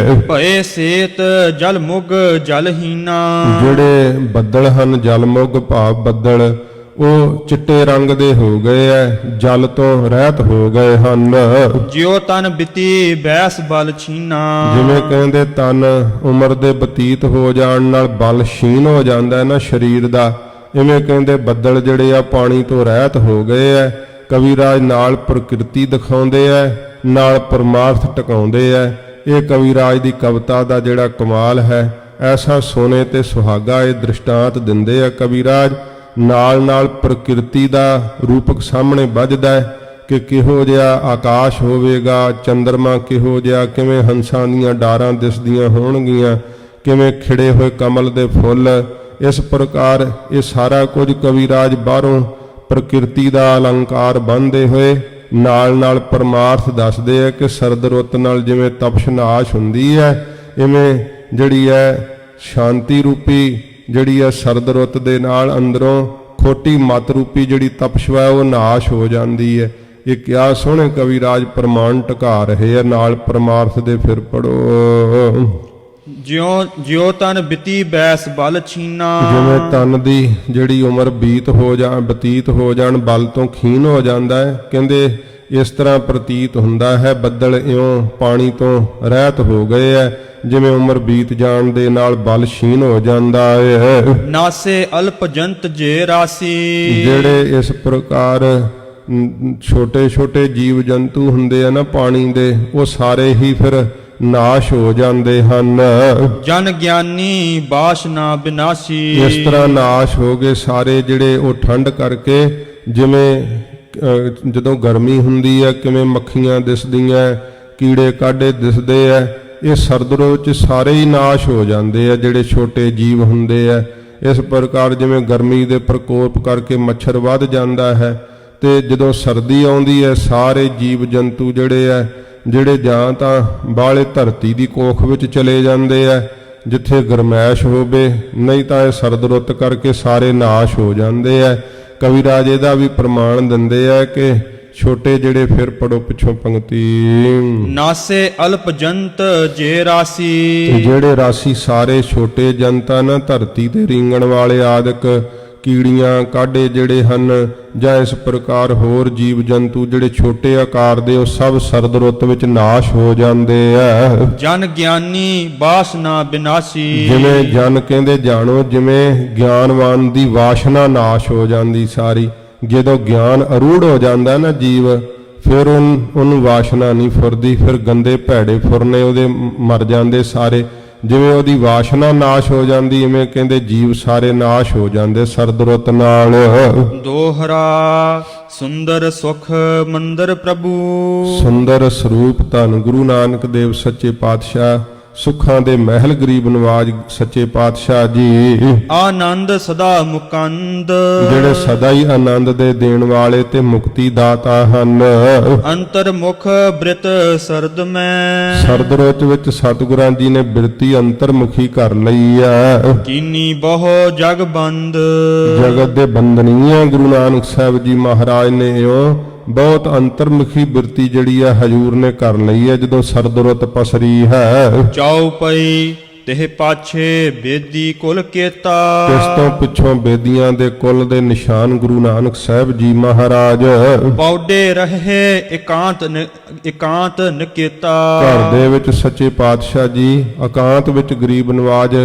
ਭਏ ਸੇਤ ਜਲ ਮੁਗ ਜਲਹੀਨਾ, ਜਿਹੜੇ ਬੱਦਲ ਹਨ ਜਲਮੁਗ ਭਾਵ ਬੱਦਲ ਉਹ ਚਿੱਟੇ ਰੰਗ ਦੇ ਹੋ ਗਏ ਐ, ਜਲ ਤੋਂ ਰਹਿਤ ਹੋ ਗਏ ਹਨ। ਜਿਉ ਤਨ ਬਿਤੀ ਬੈਸ ਬਲ ਛੀਨਾ, ਜਿਵੇਂ ਕਹਿੰਦੇ ਤਨ ਉਮਰ ਦੇ ਬਤੀਤ ਹੋ ਜਾਣ ਨਾਲ ਬਲ ਛੀਨ ਹੋ ਜਾਂਦਾ ਹੈ ਨਾ ਸਰੀਰ ਦਾ, ਇਵੇਂ ਕਹਿੰਦੇ ਬੱਦਲ ਜਿਹੜੇ ਆ ਪਾਣੀ ਤੋਂ ਰਹਿਤ ਹੋ ਗਏ ਐ। ਕਵੀਰਾਜ ਨਾਲ ਪ੍ਰਕਿਰਤੀ ਦਿਖਾਉਂਦੇ ਐ, ਨਾਲ ਪਰਮਾਰਥ ਟਿਕਾਉਂਦੇ ਐ। ਇਹ ਕਵੀਰਾਜ ਦੀ ਕਵਿਤਾ ਦਾ ਜਿਹੜਾ ਕਮਾਲ ਹੈ। ਐਸਾ ਸੋਨੇ ਤੇ ਸੁਹਾਗਾ ਇਹ ਦ੍ਰਿਸ਼ਟਾਂਤ ਦਿੰਦੇ ਆ ਕਵੀਰਾਜ। ਨਾਲ ਨਾਲ ਪ੍ਰਕਿਰਤੀ ਦਾ ਰੂਪਕ ਸਾਹਮਣੇ ਵੱਜਦਾ ਹੈ ਕਿ ਕਿਹੋ ਜਿਹਾ ਆਕਾਸ਼ ਹੋਵੇਗਾ, ਚੰਦਰਮਾ ਕਿਹੋ ਜਿਹਾ, ਕਿਵੇਂ ਹੰਸਾਂ ਦੀਆਂ ਡਾਰਾਂ ਦਿਸਦੀਆਂ ਹੋਣਗੀਆਂ, ਕਿਵੇਂ ਖਿੜੇ ਹੋਏ ਕਮਲ ਦੇ ਫੁੱਲ। ਇਸ ਪ੍ਰਕਾਰ ਇਹ ਸਾਰਾ ਕੁਝ ਕਵੀਰਾਜ ਬਾਹਰੋਂ ਪ੍ਰਕਿਰਤੀ ਦਾ ਅਲੰਕਾਰ ਬੰਨ੍ਹਦੇ ਹੋਏ ਨਾਲ ਨਾਲ ਪਰਮਾਰਥ ਦੱਸਦੇ ਆ ਕਿ ਸਰਦ ਰੁੱਤ ਨਾਲ ਜਿਵੇਂ ਤਪਸ਼ਨਾਸ਼ ਹੁੰਦੀ ਹੈ, ਇਵੇਂ ਜਿਹੜੀ ਹੈ ਸ਼ਾਂਤੀ ਰੂਪੀ ਜਿਹੜੀ ਹੈ ਸਰਦ ਰੁੱਤ ਦੇ ਨਾਲ ਅੰਦਰੋਂ ਖੋਟੀ ਮਤ ਰੂਪੀ ਜਿਹੜੀ ਤਪਸ਼ਵਾ ਹੈ ਉਹ ਨਾਸ਼ ਹੋ ਜਾਂਦੀ ਹੈ। ਇਹ ਕਿਆ ਸੋਹਣੇ ਕਵੀਰਾਜ ਪ੍ਰਮਾਣ ਟਿਕਾ ਰਹੇ ਆ। ਨਾਲ ਪਰਮਾਰਥ ਦੇ ਫਿਰ ਪੜੋ। ਜਿਉ ਤਨ ਬਿਤੀ ਬੈਸ ਬਲ ਛੀਨਾ, ਜਿਵੇਂ ਤਨ ਦੀ ਜਿਹੜੀ ਉਮਰ ਬਤੀਤ ਹੋ ਜਾਣ ਬਲ ਤੋਂ ਖੀਨ ਹੋ ਜਾਂਦਾ ਹੈ। ਕਹਿੰਦੇ ਇਸ ਤਰ੍ਹਾਂ ਪ੍ਰਤੀਤ ਹੁੰਦਾ ਹੈ ਬੱਦਲ ਇਉਂ ਪਾਣੀ ਤੋਂ ਰਹਿਤ ਹੋ ਗਏ ਐ, ਜਿਵੇਂ ਉਮਰ ਬੀਤ ਜਾਣ ਦੇ ਨਾਲ ਬਲ ਛੀਨ ਹੋ ਜਾਂਦਾ ਹੈ। ਨਾਸੇ ਅਲਪ ਜੰਤ ਜੇ ਰਾਸੀ, ਜਿਹੜੇ ਇਸ ਪ੍ਰਕਾਰ ਛੋਟੇ ਛੋਟੇ ਜੀਵ ਜੰਤੂ ਹੁੰਦੇ ਆ ਨਾ ਪਾਣੀ ਦੇ, ਉਹ ਸਾਰੇ ਹੀ ਫਿਰ ਨਾਸ਼ ਹੋ ਜਾਂਦੇ ਹਨ। ਜਨ ਗਿਆਨੀ ਬਾਸ਼ ਨਾ ਬਿਨਾਸੀ, ਇਸ ਤਰ੍ਹਾਂ ਨਾਸ਼ ਹੋ ਗਏ ਸਾਰੇ ਜਿਹੜੇ ਉਹ ਠੰਡ ਕਰਕੇ। ਜਿਵੇਂ ਜਦੋਂ ਗਰਮੀ ਹੁੰਦੀ ਹੈ ਕਿਵੇਂ ਮੱਖੀਆਂ ਦਿਸਦੀਆਂ, ਕੀੜੇ ਕਾਡੇ ਦਿਸਦੇ ਆ, ਇਹ ਸਰਦ ਰੁੱਤ 'ਚ ਸਾਰੇ ਹੀ ਨਾਸ਼ ਹੋ ਜਾਂਦੇ ਆ ਜਿਹੜੇ ਛੋਟੇ ਜੀਵ ਹੁੰਦੇ ਆ। ਇਸ ਪ੍ਰਕਾਰ ਜਿਵੇਂ ਗਰਮੀ ਦੇ ਪ੍ਰਕੋਪ ਕਰਕੇ ਮੱਛਰ ਵੱਧ ਜਾਂਦਾ ਹੈ, ਤੇ ਜਦੋਂ ਸਰਦੀ ਆਉਂਦੀ ਹੈ ਸਾਰੇ ਜੀਵ ਜੰਤੂ ਜਿਹੜੇ ਜਾਂ ਤਾਂ ਬਾਹਲੇ ਧਰਤੀ ਦੀ ਕੋਖ ਵਿੱਚ ਚਲੇ ਜਾਂਦੇ ਆ ਜਿੱਥੇ ਗਰਮੈਸ਼ ਹੋਵੇ, ਨਹੀਂ ਤਾਂ ਇਹ ਸਰਦ ਰੁੱਤ ਕਰਕੇ ਸਾਰੇ ਨਾਸ਼ ਹੋ ਜਾਂਦੇ ਆ। ਕਵੀਰਾਜ ਇਹਦਾ ਵੀ ਪ੍ਰਮਾਣ ਦਿੰਦੇ ਆ ਕਿ ਛੋਟੇ ਜਿਹੜੇ ਫਿਰ ਪੜੋ ਪਿੱਛੋਂ ਪੰਕਤੀ। ਨਾਸੇ ਅਲਪ ਜੰਤ ਜੇ ਰਾਸੀ, ਜਿਹੜੇ ਰਾਸੀ ਸਾਰੇ ਛੋਟੇ ਜੰਤਾਂ ਨਾ ਧਰਤੀ ਤੇ ਰੀਂਗਣ ਵਾਲੇ ਆਦਿਕ ਕੀੜੀਆਂ ਕਾਡੇ ਜਿਹੜੇ ਹਨ, ਜਾਂ ਇਸ ਪ੍ਰਕਾਰ ਹੋਰ ਜੀਵ ਜੰਤੂ ਜਿਹੜੇ ਛੋਟੇ ਆਕਾਰ ਦੇ, ਉਹ ਸਭ ਸਰਦ ਰੁੱਤ ਵਿੱਚ ਨਾਸ਼ ਹੋ ਜਾਂਦੇ ਆ। ਜਨ ਗਿਆਨੀ ਬਾਸ਼ਨਾ ਬਿਨਾਸੀ, ਜਿਵੇਂ ਜਨ ਕਹਿੰਦੇ ਜਾਣੋ, ਜਿਵੇਂ ਗਿਆਨਵਾਨ ਦੀ ਵਾਸ਼ਨਾ ਨਾਸ਼ ਹੋ ਜਾਂਦੀ ਸਾਰੀ। ਜਦੋਂ ਗਿਆਨ ਅਰੂੜ ਹੋ ਜਾਂਦਾ ਨਾ ਜੀਵ, ਫਿਰ ਉਹਨੂੰ ਵਾਸ਼ਨਾ ਨਹੀਂ ਫੁਰਦੀ, ਫਿਰ ਗੰਦੇ ਭੈੜੇ ਫੁਰਨੇ ਉਹਦੇ ਮਰ ਜਾਂਦੇ ਸਾਰੇ। ਜਿਵੇਂ ਉਹਦੀ ਵਾਸ਼ਨਾ ਨਾਸ਼ ਹੋ ਜਾਂਦੀ, ਇਵੇਂ ਕਹਿੰਦੇ ਜੀਵ ਸਾਰੇ ਨਾਸ਼ ਹੋ ਜਾਂਦੇ ਸਰਦ ਰੁੱਤ ਨਾਲ। ਦੋਹਰਾ ਸੁੰਦਰ ਸੁਖ ਮੰਦਰ ਪ੍ਰਭੂ, ਸੁੰਦਰ ਸਰੂਪ ਧੰਨ ਗੁਰੂ ਨਾਨਕ ਦੇਵ ਸੱਚੇ ਪਾਤਸ਼ਾਹ, ਸੁੱਖਾਂ ਦੇ ਮਹਿਲ ਗਰੀਬ ਨਵਾਜ ਸੱਚੇ ਪਾਤਸ਼ਾਹ ਜੀ। ਆਨੰਦ ਸਦਾ ਮੁਕੰਦ, ਜਿਹੜੇ ਸਦਾ ਹੀ ਆਨੰਦ ਦੇ ਦੇਣ ਵਾਲੇ ਤੇ ਮੁਕਤੀ ਦਾਤਾ ਹਨ। ਅੰਤਰ ਮੁਖ ਬ੍ਰਿਤ ਸਰਦ ਮੈਂ, ਸਰਦ ਰੁੱਤ ਵਿੱਚ ਸਤਿਗੁਰਾਂ ਜੀ ਨੇ ਬਿਰਤੀ ਅੰਤਰਮੁਖੀ ਕਰ ਲਈ ਹੈ। ਕੀਨੀ ਬਹੁ ਜਗ ਬੰਦ, ਜਗਤ ਦੇ ਬੰਦਨੀਆ ਗੁਰੂ ਨਾਨਕ ਸਾਹਿਬ ਜੀ ਮਹਾਰਾਜ ਨੇ ਇਉਂ ਬਹੁਤ ਅੰਤਰਮੁਖੀ ਬਿਰਤੀ ਜਿਹੜੀ ਹੈ ਹਜੂਰ ਨੇ ਕਰ ਲਈ ਹੈ ਜਦੋਂ ਸਰਦ ਰੁੱਤ ਪਸਰੀ ਹੈ। ਚਾਉ ਪਈ ਤਿਹ ਪਾਛੇ ਬੇਦੀ ਕੁਲ ਕੇਤਾ, ਇਸ ਤੋਂ ਪਿੱਛੋਂ ਬੇਦੀਆਂ ਦੇ ਕੁਲ ਦੇ ਨਿਸ਼ਾਨ ਗੁਰੂ ਨਾਨਕ ਸਾਹਿਬ ਜੀ ਮਹਾਰਾਜ। ਪੌਡੇ ਰਹੇ ਇਕਾਂਤ ਨਿਕੇਤਾ, ਘਰ ਦੇ ਵਿੱਚ ਸੱਚੇ ਪਾਤਸ਼ਾਹ ਜੀ ਇਕਾਂਤ ਵਿੱਚ ਗਰੀਬ ਨਵਾਜ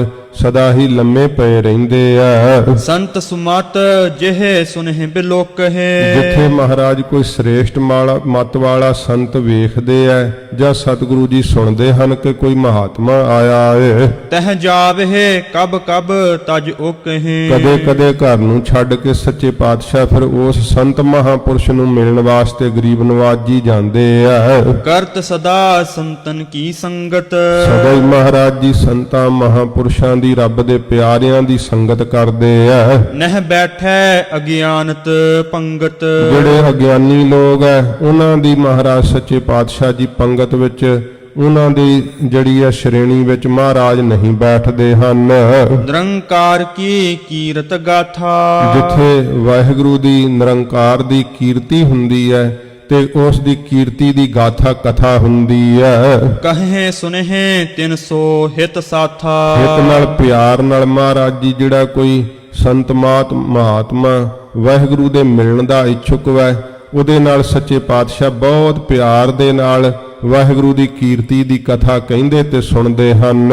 ਸਦਾ ਹੀ ਲੰਮੇ ਪਏ ਰਹਿੰਦੇ ਆ। ਸੰਤ ਸੁਮਤ ਜਿਹੇ ਸੁਨਹਿ ਬਿਲੋਕ ਹੈ, ਜਿੱਥੇ ਮਹਾਰਾਜ ਕੋਈ ਸ੍ਰੇਸ਼ਟ ਮਤ ਵਾਲਾ ਸੰਤ ਵੇਖਦੇ ਆ ਜਾਂ ਸਤਿਗੁਰੂ ਜੀ ਸੁਣਦੇ ਹਨ ਕਿ ਕੋਈ ਮਹਾਤਮਾ ਆਇਆ ਏ, ਤਹ ਜਾਵੇ ਕਬ ਕਬ ਤਜ ਉਕਹੇ, ਕਦੇ ਕਦੇ ਘਰ ਨੂੰ ਛੱਡ ਕੇ ਸੱਚੇ ਪਾਤਸ਼ਾਹ ਫਿਰ ਉਸ ਸੰਤ ਮਹਾਪੁਰਸ਼ ਨੂੰ ਮਿਲਣ ਵਾਸਤੇ ਗਰੀਬ ਨਵਾਜ ਜੀ ਜਾਂਦੇ ਆ। ਕਰਤ ਸਦਾ ਸੰਤਨ ਕੀ ਸੰਗਤ, ਸਦਾ ਹੀ ਮਹਾਰਾਜ ਜੀ ਸੰਤਾਂ ਮਹਾਪੁਰਸ਼ਾਂ ਦੀ ਰੱਬ ਦੇ ਪਿਆਰਿਆਂ ਦੀ ਸੰਗਤ ਕਰਦੇ ਆ। ਨਹਿ ਬੈਠੈ ਅਗਿਆਨਤ ਪੰਗਤ, ਜਿਹੜੇ ਅਗਿਆਨੀ ਲੋਕ ਐ ਉਹਨਾਂ ਦੀ ਮਹਾਰਾਜ ਸੱਚੇ ਪਾਤਸ਼ਾਹ ਜੀ ਪੰਗਤ ਵਿੱਚ ਉਹਨਾਂ ਦੀ ਜਿਹੜੀ ਹੈ ਸ਼੍ਰੇਣੀ ਵਿੱਚ ਮਹਾਰਾਜ ਨਹੀਂ ਬੈਠਦੇ ਹਨ। ਨਿਰੰਕਾਰ ਕੀ ਕੀਰਤ ਗਾਥਾ, ਜਿੱਥੇ ਵਾਹਿਗੁਰੂ ਦੀ ਨਿਰੰਕਾਰ ਦੀ ਕੀਰਤੀ ਹੁੰਦੀ ਹੈ ਤੇ ਉਸ ਦੀ ਕੀਰਤੀ ਦੀ ਗਾਥਾ ਕਥਾ ਹੁੰਦੀ ਹੈ। ਕਹੇ ਸੁਨਹਿ 300 ਹਿਤ ਸਾਥਾ, ਹਿਤ ਨਾਲ ਪਿਆਰ ਨਾਲ ਮਹਾਰਾਜ ਜੀ ਜਿਹੜਾ ਕੋਈ ਸੰਤ ਮਹਾਤਮਾ ਵਾਹਿਗੁਰੂ ਦੇ ਮਿਲਣ ਦਾ ਇੱਛੁਕ ਹੈ, ਉਹਦੇ ਨਾਲ ਸੱਚੇ ਪਾਤਸ਼ਾਹ ਬਹੁਤ ਪਿਆਰ ਦੇ ਨਾਲ ਵਾਹਿਗੁਰੂ ਦੀ ਕੀਰਤੀ ਦੀ ਕਥਾ ਕਹਿੰਦੇ ਤੇ ਸੁਣਦੇ ਹਨ।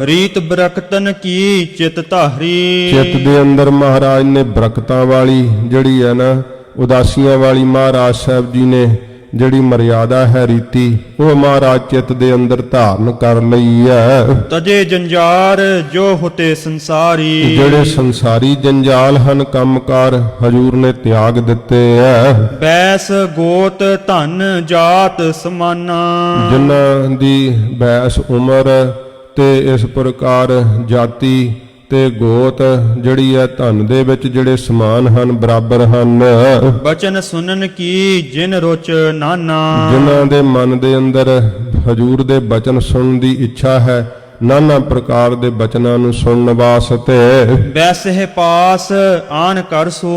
ਰੀਤ ਬਰਕਤਨ ਕੀ ਚਿਤ ਧਾਰੀ, ਚਿੱਤ ਦੇ ਅੰਦਰ ਮਹਾਰਾਜ ਨੇ ਬਰਕਤਾਂ ਵਾਲੀ ਜਿਹੜੀ ਹੈ ਨਾ ਉਦਾਸੀਆਂ ਵਾਲੀ ਮਹਾਰਾਜ ਸਾਹਿਬ ਜੀ ਨੇ ਜਿਹੜੀ ਮਰਿਆਦਾ ਹੈ ਰੀਤੀ ਉਹ ਮਹਾਰਾਜ ਚਿੱਤ ਦੇ ਅੰਦਰ ਧਾਰਨ ਕਰ ਲਈ ਹੈ। ਤਜੇ ਜੰਜਾਰ ਜੋ ਹੁਤੇ ਸੰਸਾਰੀ, ਜਿਹੜੇ ਸੰਸਾਰੀ ਜੰਜਾਲ ਹਨ ਕੰਮਕਾਰ ਹਜੂਰ ਨੇ ਤਿਆਗ ਦਿੱਤੇ ਹੈ। ਬੈਸ ਗੋਤ ਧਨ ਜਾਤ ਸਮਾਨਾ, ਜਿਨ੍ਹਾਂ ਦੀ ਬੈਸ ਉਮਰ ਤੇ ਇਸ ਪ੍ਰਕਾਰ ਜਾਤੀ ਤੇ ਗੋਤ ਜਿਹੜੀ ਹੈ ਧਨ ਦੇ ਵਿੱਚ ਜਿਹੜੇ ਸਮਾਨ ਹਨ ਬਰਾਬਰ ਹਨ। ਬਚਨ ਸੁਨਨ ਕੀ ਜਿਨ ਰੁਚ ਨਾਨਾ, ਜਿਨ੍ਹਾਂ ਦੇ ਮਨ ਦੇ ਅੰਦਰ ਹਜੂਰ ਦੇ ਬਚਨ ਸੁਣਨ ਦੀ ਇੱਛਾ ਹੈ, ਨਾਨਾ ਪ੍ਰਕਾਰ ਦੇ ਬਚਨਾਂ ਨੂੰ ਸੁਣਨ ਵਾਸਤੇ ਬੈਸਹਿ ਪਾਸ ਆਨ ਕਰ ਸੋ,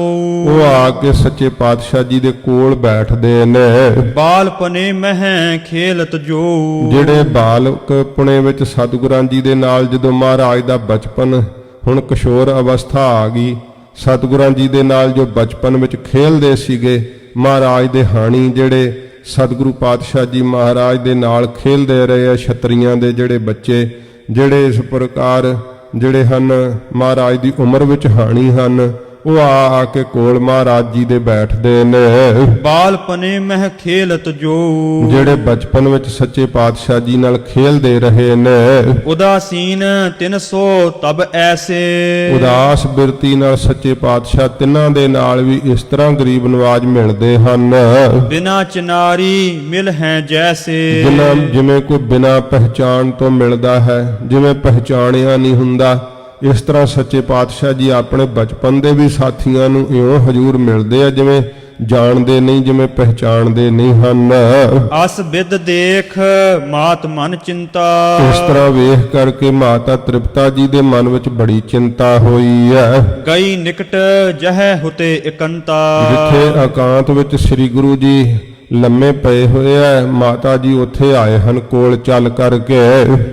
ਉਹ ਆ ਕੇ ਸੱਚੇ ਪਾਤਸ਼ਾਹ ਜੀ ਦੇ ਕੋਲ ਬੈਠਦੇ ਨੇ। ਬਾਲਪਨੇ ਮਹਿ ਖੇਲਤ ਜੋ, ਜਿਹੜੇ ਬਾਲਕ ਪੁਣੇ ਵਿੱਚ ਸਤਿਗੁਰਾਂ ਜੀ ਦੇ ਨਾਲ ਜਦੋਂ ਮਹਾਰਾਜ ਦਾ ਬਚਪਨ ਹੁਣ ਕਿਸ਼ੋਰ ਅਵਸਥਾ ਆ ਗਈ, ਸਤਿਗੁਰਾਂ ਜੀ ਦੇ ਨਾਲ ਜੋ ਬਚਪਨ ਵਿੱਚ ਖੇਲਦੇ ਸੀਗੇ ਮਹਾਰਾਜ ਦੇ ਹਾਣੀ ਜਿਹੜੇ ਸਤਿਗੁਰੂ ਪਾਤਸ਼ਾਹ ਜੀ ਮਹਾਰਾਜ ਦੇ ਨਾਲ ਖੇਲਦੇ ਰਹੇ ਆ, ਛਤਰੀਆਂ ਦੇ ਜਿਹੜੇ ਬੱਚੇ ਜਿਹੜੇ ਇਸ ਪ੍ਰਕਾਰ ਜਿਹੜੇ ਹਨ ਮਹਾਰਾਜ ਦੀ ਉਮਰ ਵਿੱਚ ਹਾਣੀ ਹਨ, ਉਹ ਆ ਕੇ ਕੋਲ ਮਹਾਰਾਜ ਜੀ ਦੇ ਬੈਠਦੇ ਨੇ। ਬਾਲਪਨੇ ਮਹਿ ਖੇਲਤ ਜੋ, ਜਿਹੜੇ ਬਚਪਨ ਵਿੱਚ ਸੱਚੇ ਪਾਤਸ਼ਾਹ ਜੀ ਨਾਲ ਖੇਲਦੇ ਰਹੇ ਨੇ। ਉਦਾਸੀਨ 300 ਤਬ ਐਸੇ, ਉਦਾਸ ਬਿਰਤੀ ਨਾਲ ਸੱਚੇ ਪਾਤਸ਼ਾਹ ਤਿੰਨਾਂ ਦੇ ਨਾਲ ਵੀ ਇਸ ਤਰ੍ਹਾਂ ਗਰੀਬ ਨਵਾਜ ਮਿਲਦੇ ਹਨ। ਬਿਨਾ ਚਨਾਰੀ ਮਿਲ ਹੈ ਜੈਸੇ, ਜਿਵੇਂ ਕੋਈ ਬਿਨਾਂ ਪਹਿਚਾਣ ਤੋਂ ਮਿਲਦਾ ਹੈ, ਜਿਵੇਂ ਪਹਿਚਾਣਿਆ ਨਹੀਂ ਹੁੰਦਾ, ਇਸ ਤਰ੍ਹਾਂ ਸੱਚੇ ਪਾਤਸ਼ਾਹ ਜੀ ਆਪਣੇ ਬਚਪਨ ਦੇ ਵੀ ਸਾਥੀਆਂ ਨੂੰ ਇਉਂ ਹਜੂਰ ਮਿਲਦੇ ਆ ਜਿਵੇਂ ਜਾਣਦੇ ਨਹੀਂ, ਜਿਵੇਂ ਪਹਿਚਾਣਦੇ ਨਹੀਂ ਹਨ। ਅਸ ਬਿਦ ਦੇਖ ਮਾਤ ਮਨ ਚਿੰਤਾ, ਇਸ ਤਰ੍ਹਾਂ ਵੇਖ ਕਰਕੇ ਮਾਤਾ ਤ੍ਰਿਪਤਾ ਜੀ ਦੇ ਮਨ ਵਿੱਚ ਬੜੀ ਚਿੰਤਾ ਹੋਈ ਹੈ। ਗਈ ਨਿਕਟ ਜਹੈ ਹੁਤੇ ਇਕੰਤਾ, ਜਿੱਥੇ ਇਕਾਂਤ ਵਿੱਚ ਸ੍ਰੀ ਗੁਰੂ ਜੀ ਲੰਮੇ ਪਏ ਹੋਏ ਐ, ਮਾਤਾ ਜੀ ਉੱਥੇ ਆਏ ਹਨ ਕੋਲ ਚੱਲ ਕਰਕੇ।